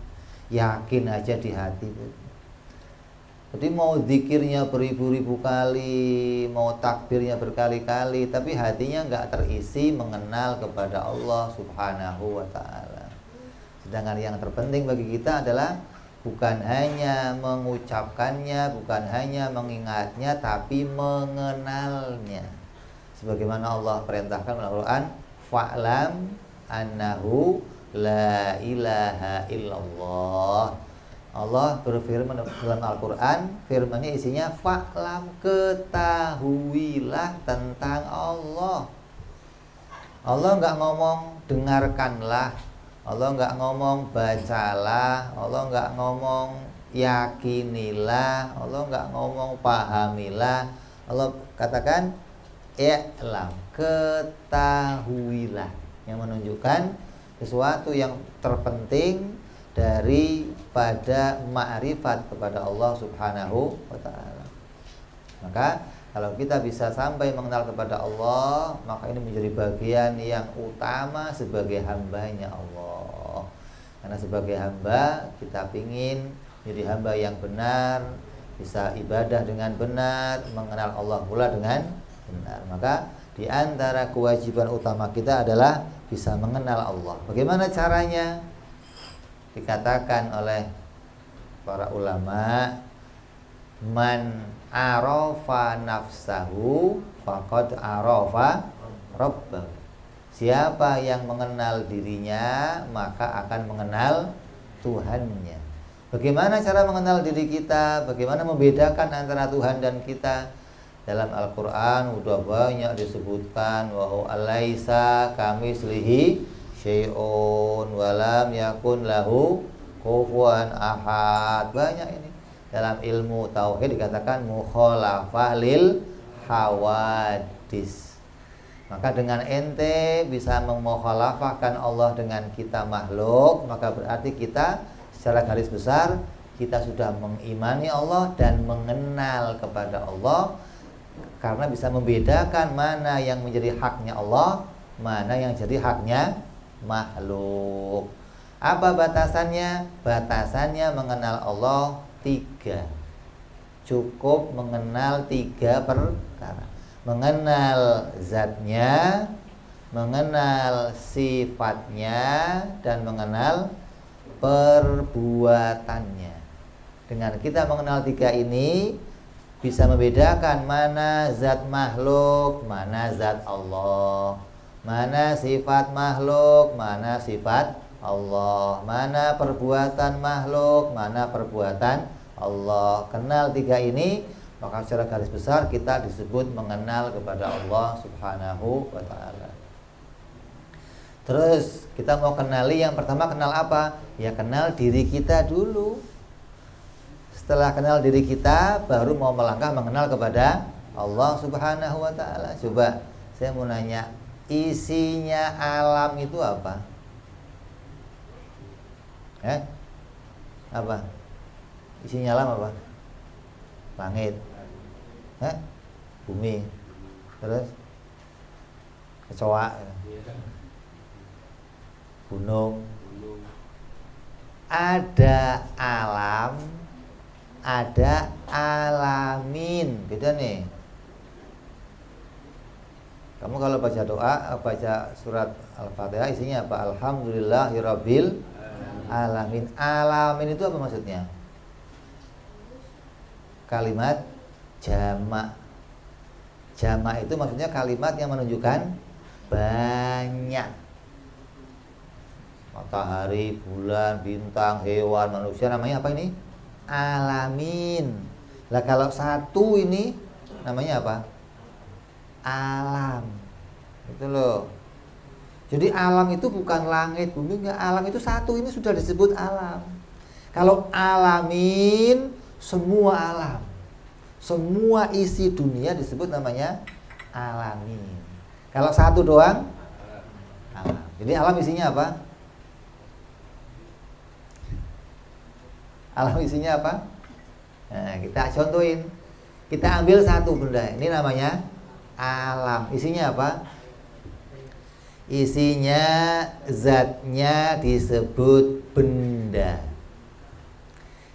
S1: Yakin aja di hati. Jadi mau zikirnya beribu-ribu kali, mau takbirnya berkali-kali, tapi hatinya nggak terisi mengenal kepada Allah Subhanahu wa ta'ala. Sedangkan yang terpenting bagi kita adalah bukan hanya mengucapkannya, bukan hanya mengingatnya, tapi mengenalnya. Sebagaimana Allah perintahkan dalam Al-Quran, fa'lam annahu la ilaha illallah. Allah berfirman dalam Al-Quran, firmannya isinya fa'lam, ketahuilah tentang Allah. Allah nggak ngomong dengarkanlah, Allah nggak ngomong bacalah, Allah nggak ngomong yakinilah, Allah nggak ngomong pahamilah. Allah katakan i'lam, ketahuilah, yang menunjukkan sesuatu yang terpenting daripada ma'rifat kepada Allah Subhanahu wa ta'ala. Maka kalau kita bisa sampai mengenal kepada Allah, maka ini menjadi bagian yang utama sebagai hambanya Allah. Karena sebagai hamba kita ingin jadi hamba yang benar, bisa ibadah dengan benar, mengenal Allah pula dengan benar. Maka di antara kewajiban utama kita adalah bisa mengenal Allah. Bagaimana caranya? Dikatakan oleh para ulama, man arafa nafsahu faqad arafa rabbah. Siapa yang mengenal dirinya maka akan mengenal Tuhannya. Bagaimana cara mengenal diri kita? Bagaimana membedakan antara Tuhan dan kita? Dalam Al-Quran udah banyak disebutkan, wa huwa alaisa kamitslihi syai'un wa lam yakun lahu kufuwan ahad. Banyak ini. Dalam ilmu tauhid dikatakan mukhalafah lil hawadis. Maka dengan ente bisa memukhalafahkan Allah dengan kita makhluk, maka berarti kita secara garis besar kita sudah mengimani Allah dan mengenal kepada Allah, karena bisa membedakan mana yang menjadi haknya Allah, mana yang jadi haknya makhluk. Apa batasannya? Batasannya mengenal Allah 3. Cukup mengenal 3 perkara. Mengenal zatnya, mengenal sifatnya, dan mengenal perbuatannya. Dengan kita mengenal 3 ini, bisa membedakan mana zat makhluk, mana zat Allah, mana sifat makhluk, mana sifat Allah, mana perbuatan makhluk, mana perbuatan Allah. Kenal 3 ini, maka secara garis besar kita disebut mengenal kepada Allah Subhanahu wa ta'ala. Terus kita mau kenali, yang pertama kenal apa? Ya kenal diri kita dulu. Setelah kenal diri kita, baru mau melangkah mengenal kepada Allah Subhanahu wa ta'ala. Coba saya mau nanya, isinya alam itu apa? Apa? Isinya alam apa? Langit, bumi, Terus kecoa, gunung. Ada alam, ada alamin, beda nih. Kamu kalau baca doa, baca surat Al-Fatihah isinya apa? Alhamdulillahirabbil alamin. Alamin itu apa maksudnya? Kalimat jamak. Jamak itu maksudnya kalimat yang menunjukkan banyak. Matahari, bulan, bintang, hewan, manusia, namanya apa ini? Alamin. Lah kalau satu ini namanya apa? Alam. Itu loh. Jadi alam itu bukan langit, bumi, enggak. Alam itu satu, ini sudah disebut alam. Kalau alamin, semua alam. Semua isi dunia disebut namanya alamin. Kalau satu doang, alam. Jadi alam isinya apa? Alam isinya apa? Nah, kita contohin. Kita ambil satu benda. Ini namanya alam. Isinya apa? Isinya zatnya disebut benda.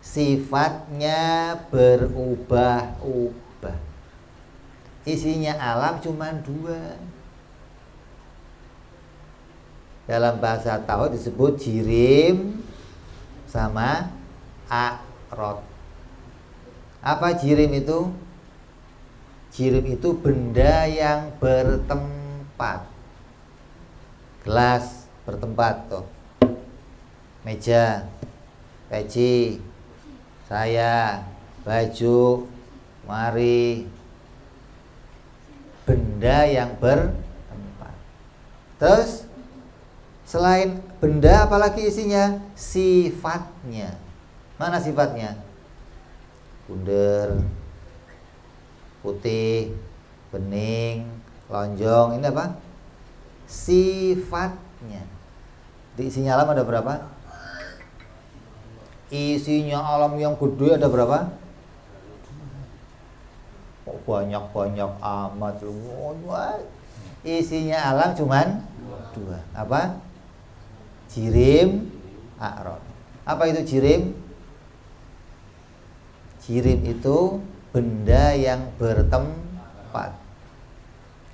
S1: Sifatnya berubah-ubah. Isinya alam cuma dua. Dalam bahasa tauhid disebut jirim sama a'rod. Apa jirim itu? Jirim itu benda yang bertempat. Gelas bertempat tuh. Meja, peci, saya, baju, mari. Benda yang bertempat. Terus selain benda apalagi isinya? Sifatnya. Mana sifatnya? Bundar, putih, bening, lonjong. Ini apa? Sifatnya. Di isinya alam ada berapa? Isinya alam yang gede ada berapa? Oh, banyak-banyak amat loh. Isinya alam cuman dua. Apa? Jirim, a'rod. Apa itu jirim? Jirim itu benda yang bertempat.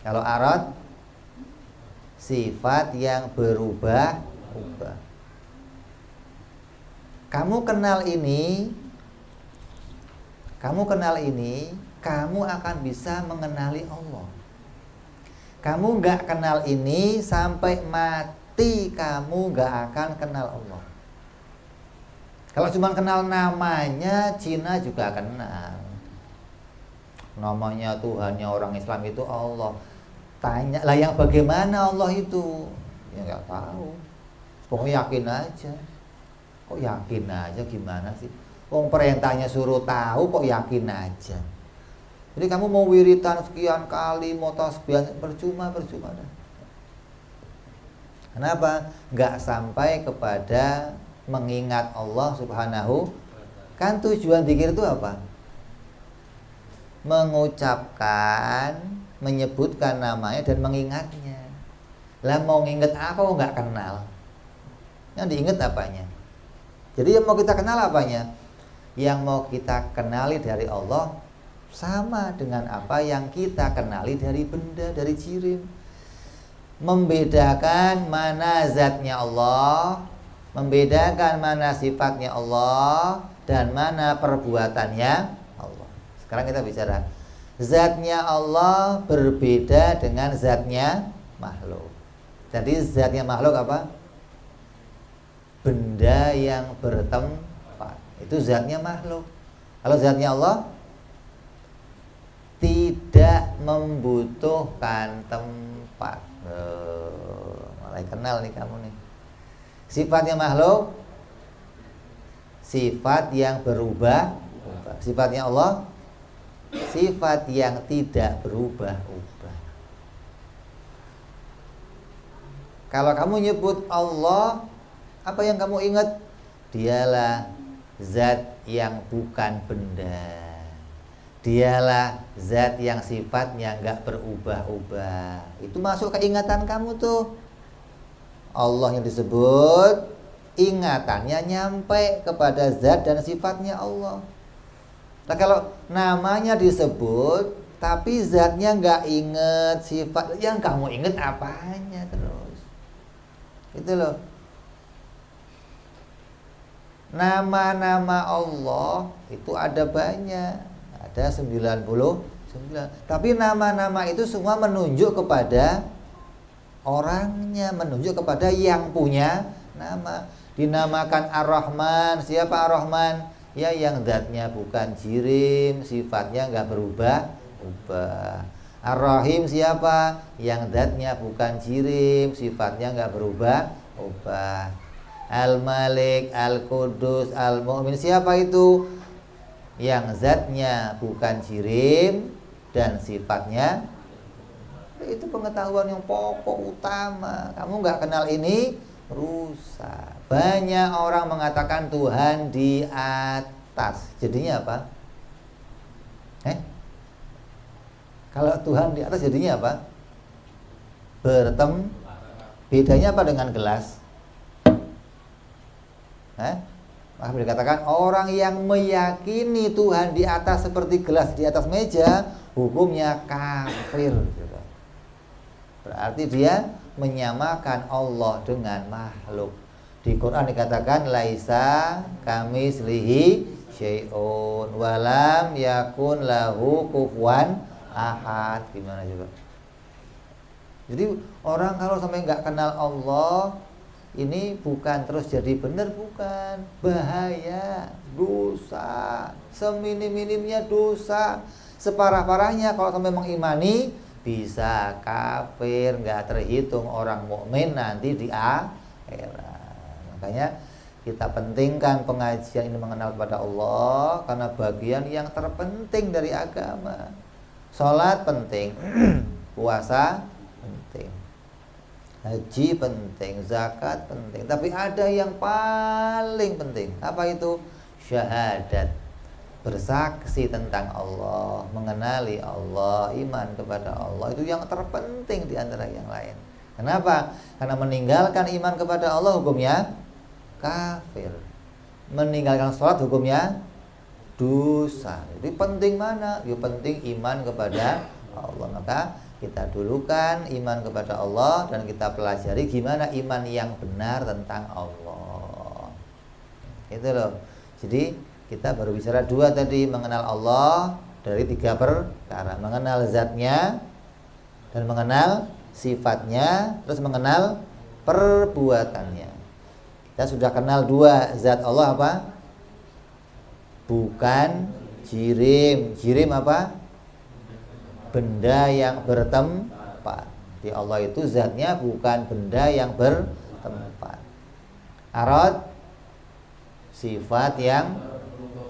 S1: Kalau a'rod, sifat yang berubah-ubah. Kamu kenal ini, kamu akan bisa mengenali Allah. Kamu gak kenal ini, sampai mati kamu gak akan kenal Allah. Kalau cuma kenal namanya, Cina juga kenal. Namanya Tuhannya orang Islam itu Allah. Tanya lah, yang bagaimana Allah itu? Ya nggak tahu. Pokoknya yakin aja. Kok yakin aja gimana sih? Wong perintahnya suruh tahu, kok yakin aja. Jadi kamu mau wiritan sekian kali, mau tasbih percuma dah. Kenapa? Nggak sampai kepada mengingat Allah Subhanahu. Kan tujuan zikir itu apa? Mengucapkan, menyebutkan namanya dan mengingatnya. Lah mau nginget apa? Nggak kenal. Yang diingat apanya? Jadi yang mau kita kenal apanya? Yang mau kita kenali dari Allah sama dengan apa yang kita kenali dari benda, dari jirim. Membedakan mana zatnya Allah, membedakan mana sifatnya Allah, dan mana perbuatannya Allah. Sekarang kita bicara zatnya Allah berbeda dengan zatnya makhluk. Jadi zatnya makhluk apa? Benda yang bertempat. Itu zatnya makhluk. Kalau zatnya Allah tidak membutuhkan tempat. Mulai kenal nih kamu nih. Sifatnya makhluk, sifat yang berubah. Sifatnya Allah, sifat yang tidak berubah-ubah. Kalau kamu nyebut Allah, apa yang kamu ingat? Dialah zat yang bukan benda. Dialah zat yang sifatnya nggak berubah-ubah. Itu masuk ke ingatan kamu tuh. Allah yang disebut, ingatannya nyampe kepada zat dan sifatnya Allah. Nah kalau namanya disebut tapi zatnya nggak inget, sifat yang kamu inget apanya terus. Itu loh. Nama-nama Allah itu ada banyak. Ada 99. Tapi nama-nama itu semua menunjuk kepada orangnya, menunjuk kepada yang punya nama. Dinamakan Ar-Rahman. Siapa Ar-Rahman? Ya yang zatnya bukan jirim, sifatnya nggak berubah-ubah. Ar-Rahim siapa? Yang zatnya bukan jirim, sifatnya nggak berubah-ubah. Al-Malik, Al-Qudus, Al-Mu'min siapa itu? Yang zatnya bukan jirim dan sifatnya, itu pengetahuan yang pokok utama. Kamu nggak kenal ini, rusak. Banyak orang mengatakan Tuhan di atas. Jadinya apa? Kalau Tuhan di atas jadinya apa? Bedanya apa dengan gelas? Maka dikatakan orang yang meyakini Tuhan di atas seperti gelas di atas meja, hukumnya kafir. Berarti dia menyamakan Allah dengan makhluk. Di Quran dikatakan laisa kamislihi syai'un walam yakun lahu kufuwan ahad. Gimana coba? Jadi orang kalau sampai nggak kenal Allah, ini bukan terus jadi benar, bukan, bahaya, dosa, seminim-minimnya dosa, separah-parahnya kalau sampai mengimani bisa kafir, nggak terhitung orang mukmin nanti di akhirat. Makanya kita pentingkan pengajian ini mengenal kepada Allah karena bagian yang terpenting dari agama. Sholat penting, puasa penting, haji penting, zakat penting, tapi ada yang paling penting. Apa itu? Syahadat, bersaksi tentang Allah, mengenali Allah, iman kepada Allah. Itu yang terpenting di antara yang lain. Kenapa? Karena meninggalkan iman kepada Allah hukumnya kafir. Meninggalkan sholat hukumnya dosa. Jadi penting mana? Ya penting iman kepada Allah. Maka kita dulukan iman kepada Allah dan kita pelajari gimana iman yang benar tentang Allah. Itu loh. Jadi kita baru bicara dua tadi, mengenal Allah dari tiga perkara, mengenal zatnya dan mengenal sifatnya, terus mengenal perbuatannya. Kita sudah kenal dua, zat Allah apa? Bukan jirim. Jirim apa? Benda yang bertempat. Di Allah itu zatnya bukan benda yang bertempat. Arad, sifat yang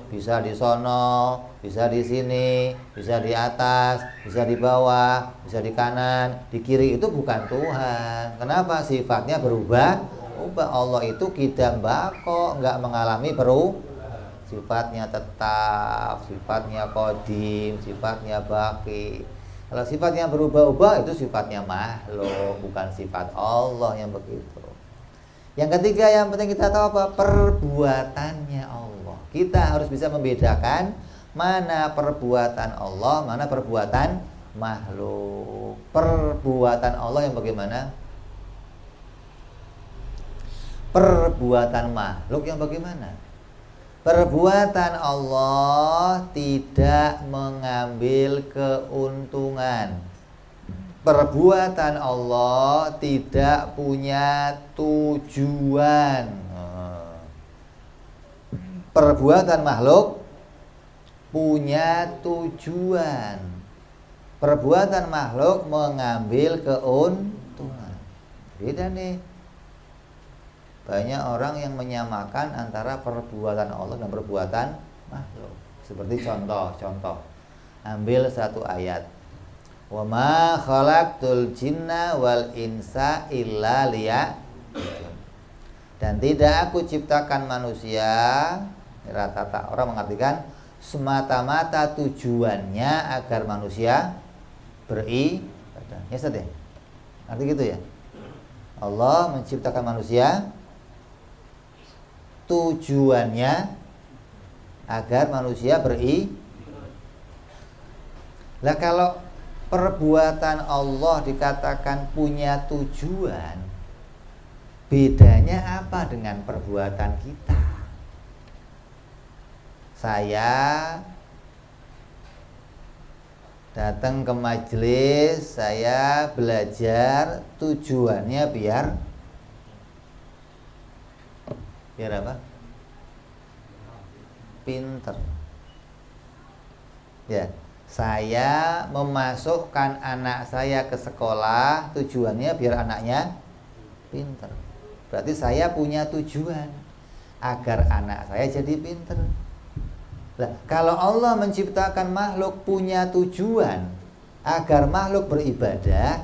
S1: bisa di sono, bisa di sini, bisa di atas, bisa di bawah, bisa di kanan, di kiri, itu bukan Tuhan. Kenapa? Sifatnya berubah. Allah itu kidam bako, enggak mengalami perubahan. Sifatnya tetap, sifatnya qadim, sifatnya baqi. Kalau sifatnya berubah-ubah itu sifatnya makhluk, bukan sifat Allah yang begitu. Yang ketiga yang penting kita tahu apa? Perbuatannya Allah. Kita harus bisa membedakan mana perbuatan Allah, mana perbuatan makhluk. Perbuatan Allah yang bagaimana? Perbuatan makhluk yang bagaimana? Perbuatan Allah tidak mengambil keuntungan. Perbuatan Allah tidak punya tujuan. Perbuatan makhluk punya tujuan. Perbuatan makhluk mengambil keuntungan. Beda nih. Banyak orang yang menyamakan antara perbuatan Allah dan perbuatan makhluk. Seperti contoh. Ambil satu ayat. Wa ma khalaqtul jinna wal insa illa liya'budun. Dan tidak aku ciptakan manusia, rata-rata orang mengartikan semata-mata tujuannya agar manusia beribadah. Ya Ustaz ya? Arti gitu ya? Allah menciptakan manusia tujuannya agar manusia beribadah. Lah kalau perbuatan Allah dikatakan punya tujuan, bedanya apa dengan perbuatan kita? Saya datang ke majelis, saya belajar, tujuannya biar apa? Pinter. Ya, saya memasukkan anak saya ke sekolah, tujuannya biar anaknya pinter. Berarti saya punya tujuan agar anak saya jadi pinter. Nah, kalau Allah menciptakan makhluk punya tujuan agar makhluk beribadah,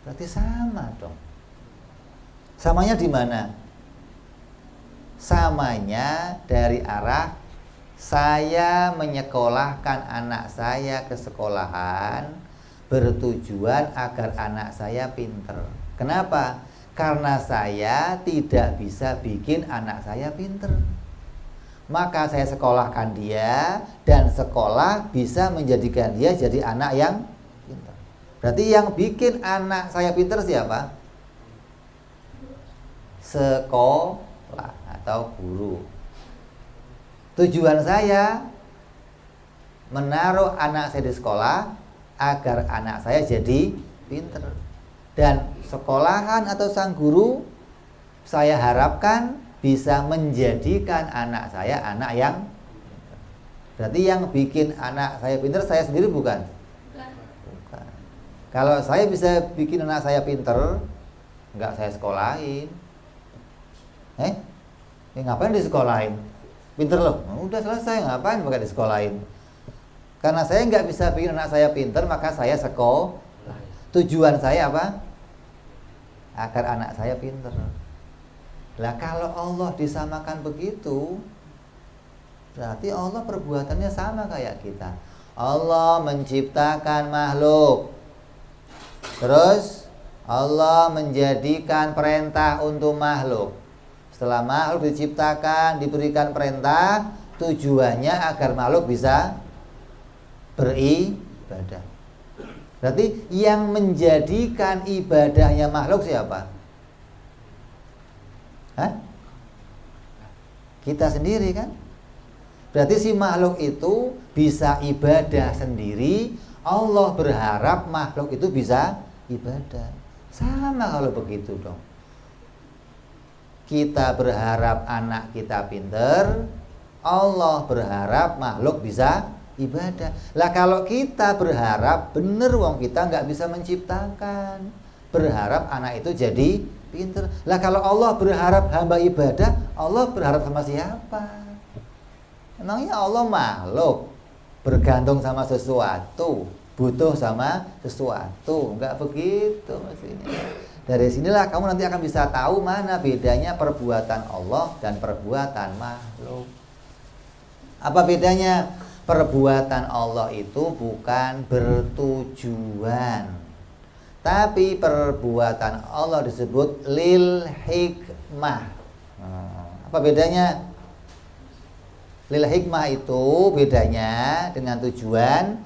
S1: berarti sama dong. Samanya di mana? Samanya dari arah saya menyekolahkan anak saya ke sekolahan bertujuan agar anak saya pinter. Kenapa? Karena saya tidak bisa bikin anak saya pinter. Maka saya sekolahkan dia, dan sekolah bisa menjadikan dia jadi anak yang pinter. Berarti yang bikin anak saya pinter siapa? Sekolah atau guru. Tujuan saya menaruh anak saya di sekolah agar anak saya jadi pinter. Dan sekolahan atau sang guru saya harapkan bisa menjadikan anak saya anak yang pinter. Berarti yang bikin anak saya pinter saya sendiri bukan? Bukan. Kalau saya bisa bikin anak saya pinter, enggak saya sekolahin. Ngapain disekolahin? Pinter loh, udah selesai, ngapain pakai disekolahin? Karena saya nggak bisa bikin anak saya pinter, maka saya sekolah. Tujuan saya apa? Agar anak saya pinter. Lah kalau Allah disamakan begitu, berarti Allah perbuatannya sama kayak kita. Allah menciptakan makhluk, terus Allah menjadikan perintah untuk makhluk. Setelah makhluk diciptakan, diberikan perintah, tujuannya agar makhluk bisa beribadah. Berarti yang menjadikan ibadahnya makhluk siapa? Kita sendiri kan? Berarti si makhluk itu bisa ibadah sendiri. Allah berharap makhluk itu bisa ibadah. Sama kalau begitu dong. Kita berharap anak kita pinter, Allah berharap makhluk bisa ibadah. Lah kalau kita berharap, bener wong kita nggak bisa menciptakan, berharap anak itu jadi pinter. Lah kalau Allah berharap hamba ibadah, Allah berharap sama siapa? Emangnya Allah makhluk bergantung sama sesuatu, butuh sama sesuatu? Nggak begitu maksudnya. Dari sinilah kamu nanti akan bisa tahu mana bedanya perbuatan Allah dan perbuatan makhluk. Apa bedanya? Perbuatan Allah itu bukan bertujuan, tapi perbuatan Allah disebut lil hikmah. Apa bedanya? Lil hikmah itu bedanya dengan tujuan.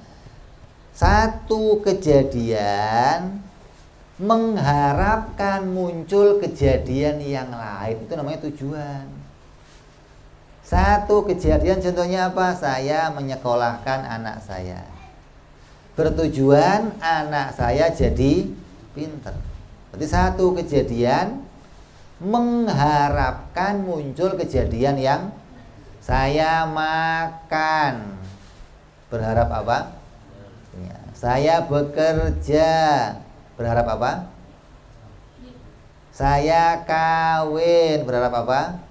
S1: Satu kejadian mengharapkan muncul kejadian yang lain, itu namanya tujuan. Satu kejadian contohnya apa? Saya menyekolahkan anak saya, bertujuan anak saya jadi pinter. Berarti satu kejadian mengharapkan muncul kejadian yang saya makan, berharap apa? Saya bekerja, berharap apa? Saya kawin, berharap apa?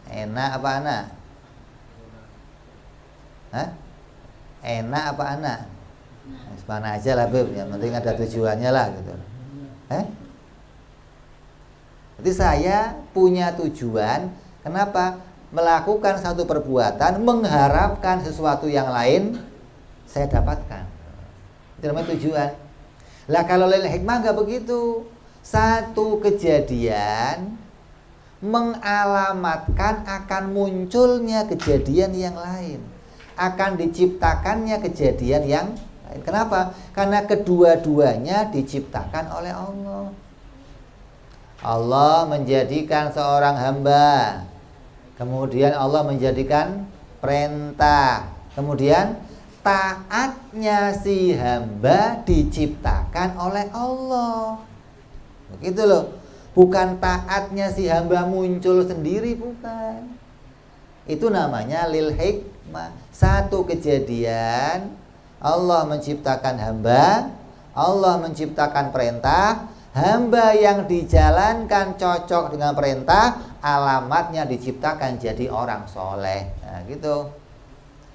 S1: Enak apa anak? Enak apa anak? Mana aja lah Beb, yang penting ada tujuannya lah gitu. Jadi saya punya tujuan. Kenapa? melakukan satu perbuatan mengharapkan sesuatu yang lain saya dapatkan. Itu namanya tujuan. Lah kalau lil hikmah nggak begitu. Satu kejadian mengalamatkan akan munculnya kejadian yang lain, akan diciptakannya kejadian yang lain. Kenapa? Karena kedua-duanya diciptakan oleh Allah. Allah menjadikan seorang hamba, kemudian Allah menjadikan perintah, kemudian taatnya si hamba diciptakan oleh Allah. Begitu loh. Bukan taatnya si hamba muncul sendiri, bukan. Itu namanya lil hikmah. Satu kejadian Allah menciptakan hamba, Allah menciptakan perintah, hamba yang dijalankan cocok dengan perintah, alamatnya diciptakan jadi orang soleh. Nah gitu.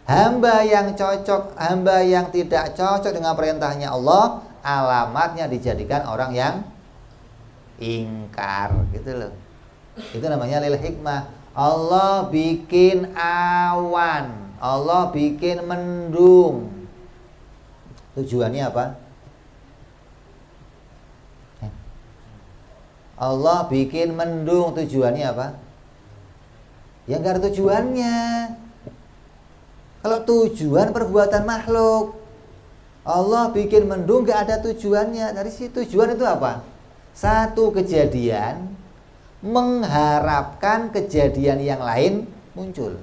S1: Hamba yang cocok, hamba yang tidak cocok dengan perintahnya Allah, alamatnya dijadikan orang yang ingkar, gitu loh. Itu namanya lil hikmah. Allah bikin awan, Allah bikin mendung. Tujuannya apa? Allah bikin mendung, tujuannya apa? Ya nggak ada tujuannya. Kalau tujuan perbuatan makhluk, Allah bikin mendung nggak ada tujuannya. Dari situ tujuan itu apa? Satu kejadian mengharapkan kejadian yang lain muncul.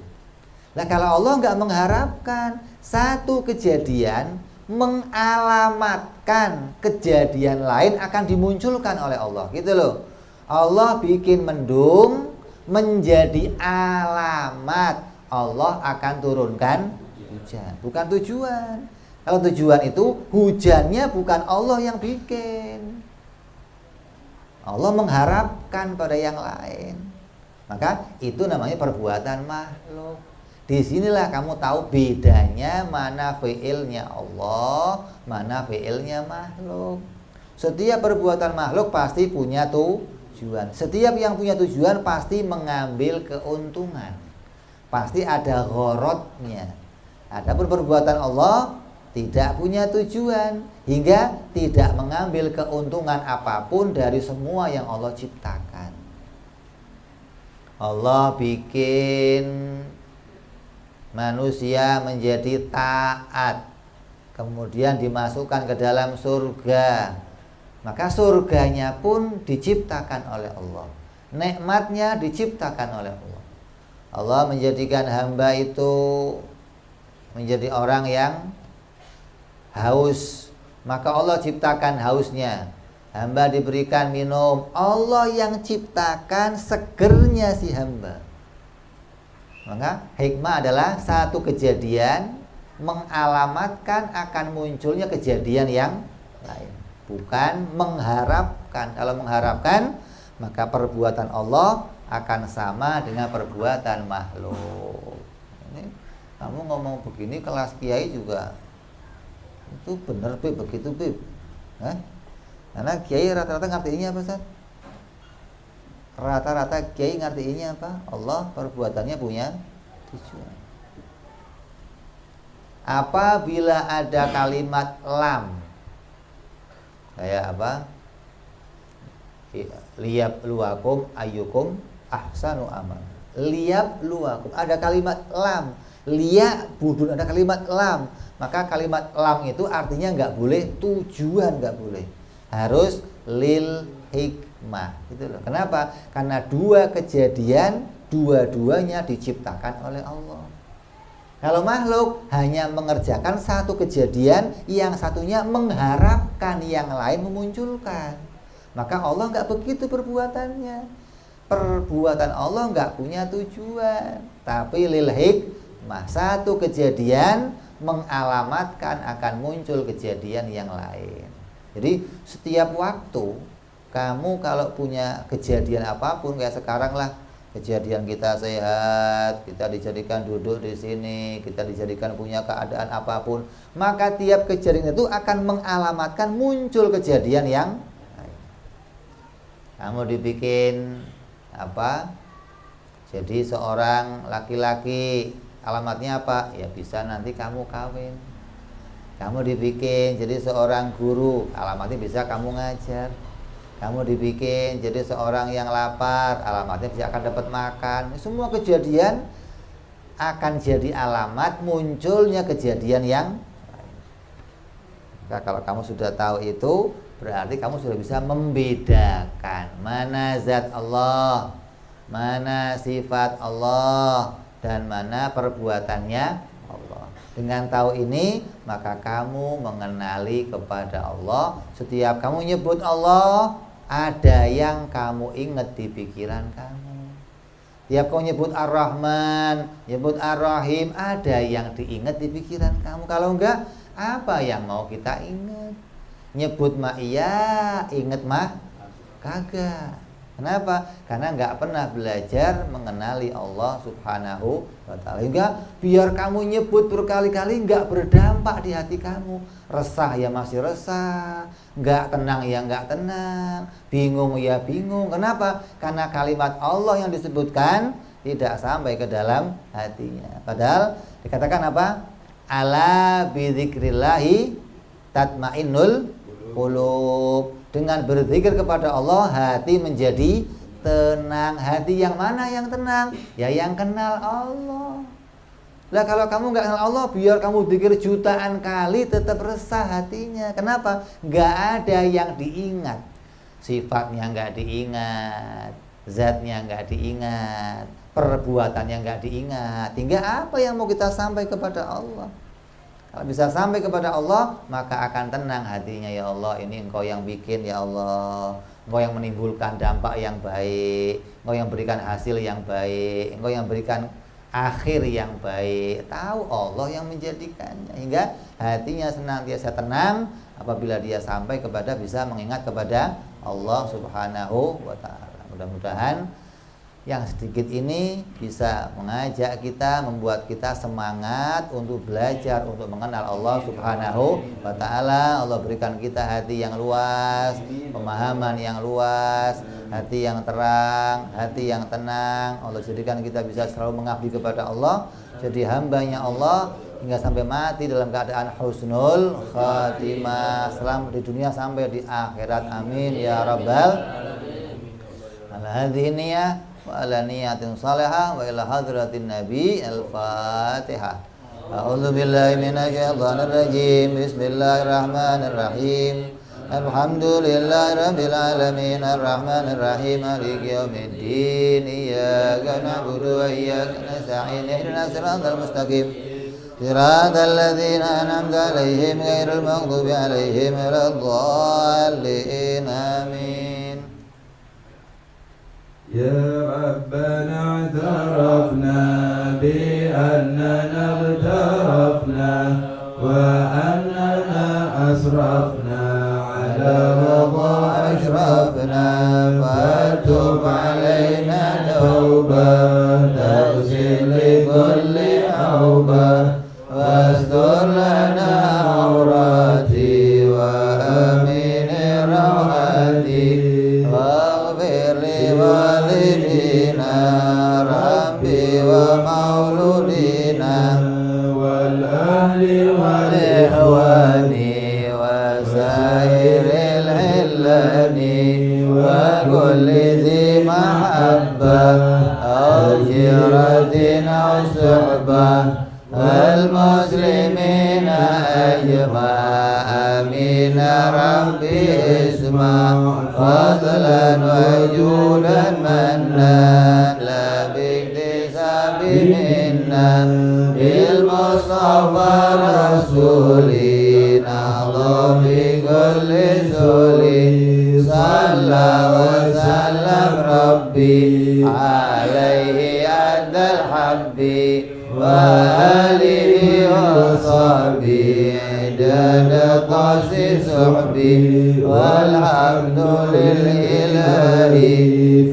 S1: Nah kalau Allah nggak mengharapkan, satu kejadian mengalamatkan kejadian lain akan dimunculkan oleh Allah, gitu loh. Allah bikin mendung menjadi alamat Allah akan turunkan hujan, bukan tujuan. Kalau tujuan itu hujannya bukan Allah yang bikin, Allah mengharapkan pada yang lain. Maka itu namanya perbuatan makhluk. Disinilah kamu tahu bedanya mana fiilnya Allah, mana fiilnya makhluk. Setiap perbuatan makhluk pasti punya tujuan. Setiap yang punya tujuan pasti mengambil keuntungan, pasti ada gharadnya. Adapun perbuatan Allah tidak punya tujuan, hingga tidak mengambil keuntungan apapun dari semua yang Allah ciptakan. Allah bikin manusia menjadi taat, kemudian dimasukkan ke dalam surga. Maka surganya pun diciptakan oleh Allah, nikmatnya diciptakan oleh Allah. Allah menjadikan hamba itu menjadi orang yang haus, maka Allah ciptakan hausnya. Hamba diberikan minum, Allah yang ciptakan segernya si hamba. Maka hikmah adalah satu kejadian mengalamatkan akan munculnya kejadian yang lain, bukan mengharapkan. Kalau mengharapkan, maka perbuatan Allah akan sama dengan perbuatan makhluk. Ini kamu ngomong begini kelas kiai juga itu benar, Bib, begitu, Bib. Karena kiai rata-rata ngertiinnya apa, Ustaz? Rata-rata kiai ngertiinnya apa? Allah perbuatannya punya tujuan. Apabila ada kalimat lam, kayak apa? Liyab luakum ayyukum ahsanu amal. Liyab luakum, ada kalimat lam. Liya budun, ada kalimat lam. Maka kalimat lam itu artinya nggak boleh tujuan, nggak boleh, harus lil hikmah, gitu loh. Kenapa? Karena dua kejadian dua-duanya diciptakan oleh Allah. Kalau makhluk hanya mengerjakan satu kejadian, yang satunya mengharapkan yang lain memunculkan. Maka Allah nggak begitu perbuatannya. Perbuatan Allah nggak punya tujuan, tapi lil hikmah, satu kejadian mengalamatkan akan muncul kejadian yang lain. Jadi setiap waktu kamu kalau punya kejadian apapun, kayak sekarang lah, kejadian kita sehat, kita dijadikan duduk di sini, kita dijadikan punya keadaan apapun, maka tiap kejadian itu akan mengalamatkan muncul kejadian yang lain. Kamu dibikin apa? Jadi seorang laki-laki alamatnya apa? Ya bisa nanti kamu kawin, kamu dibikin jadi seorang guru, alamatnya bisa kamu ngajar. Kamu dibikin jadi seorang yang lapar, alamatnya bisa akan dapat makan. Semua kejadian akan jadi alamat munculnya kejadian yang lain. Nah, kalau kamu sudah tahu itu, berarti kamu sudah bisa membedakan mana zat Allah, mana sifat Allah, dan mana perbuatannya Allah. Dengan tahu ini, maka kamu mengenali kepada Allah. Setiap kamu nyebut Allah, ada yang kamu ingat di pikiran kamu. Tiap kamu nyebut Ar-Rahman, nyebut Ar-Rahim, ada yang diingat di pikiran kamu. Kalau enggak, apa yang mau kita ingat? Nyebut mah iya, ingat mah kagak. Kenapa? Karena enggak pernah belajar mengenali Allah Subhanahu wa ta'ala. Hingga biar kamu nyebut berkali-kali enggak berdampak di hati kamu. Resah ya masih resah, enggak tenang ya enggak tenang, bingung ya bingung. Kenapa? Karena kalimat Allah yang disebutkan tidak sampai ke dalam hatinya. Padahal dikatakan apa? Ala bidzikrillahi tatmainnul qulub. Dengan berzikir kepada Allah, hati menjadi tenang. Hati yang mana yang tenang? Ya yang kenal Allah. Lah kalau kamu nggak kenal Allah, biar kamu zikir jutaan kali tetap resah hatinya. Kenapa? Nggak ada yang diingat. Sifatnya nggak diingat, zatnya nggak diingat, perbuatannya nggak diingat. Hingga apa yang mau kita sampai kepada Allah? Kalau bisa sampai kepada Allah, maka akan tenang hatinya. Ya Allah, ini Engkau yang bikin, ya Allah. Engkau yang menimbulkan dampak yang baik, Engkau yang berikan hasil yang baik, Engkau yang berikan akhir yang baik. Tahu Allah yang menjadikannya. Hingga hatinya senantiasa tenang apabila dia sampai kepada bisa mengingat kepada Allah Subhanahu wa ta'ala. Mudah-mudahan yang sedikit ini bisa mengajak kita, membuat kita semangat untuk belajar, untuk mengenal Allah Subhanahu wa ta'ala. Allah berikan kita hati yang luas, pemahaman yang luas, hati yang terang, hati yang tenang. Allah jadikan kita bisa selalu mengabdi kepada Allah, jadi hambanya Allah hingga sampai mati dalam keadaan husnul khatimah, selamat di dunia sampai di akhirat. Amin ya rabbal alamin. Hadhihi niyah wa ala niyatin salihah wa ila hadratin nabi. Al-Fatihah. A'udzu billahi minasyaitonir rajim. Bismillahirrahmanirrahim. Alhamdulillahi rabbil alamin arrahmanir rahim maliki yaumiddin iyyaka na'budu wa iyyaka nasta'in ihdinas siratal mustaqim siratal ladzina an'amta 'alaihim ghairil maghdubi 'alaihim waladdallin. Amin.
S2: يا ربنا اعترفنا بأننا اغترفنا وأننا أسرفنا على رضا أشرفنا فتب علينا توبة تغسل لكل أوبة واستر لنا عوراتي وأمن روعاتي واغفر لوالدينا ربي ومولودينا والأهل والإخوان وسائر العلان وكل ذي محبة أو جيرة أو صحبة المسلمين أجمع. آمين ربي اسمع فضلا وجودا منا لا باكتساب منا بالمصطفى رسولي نهضى بكل سولي صلى وسلم ربي عليه أدى الحب وآله وصحبه عدد قاصي صحبي والحمد لله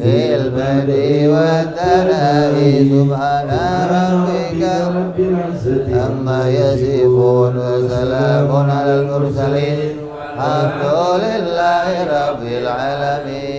S2: في البدء والتناهي. سبحان ربك رب العزة عما يصفون وسلام على المرسلين الحمد لله رب العالمين.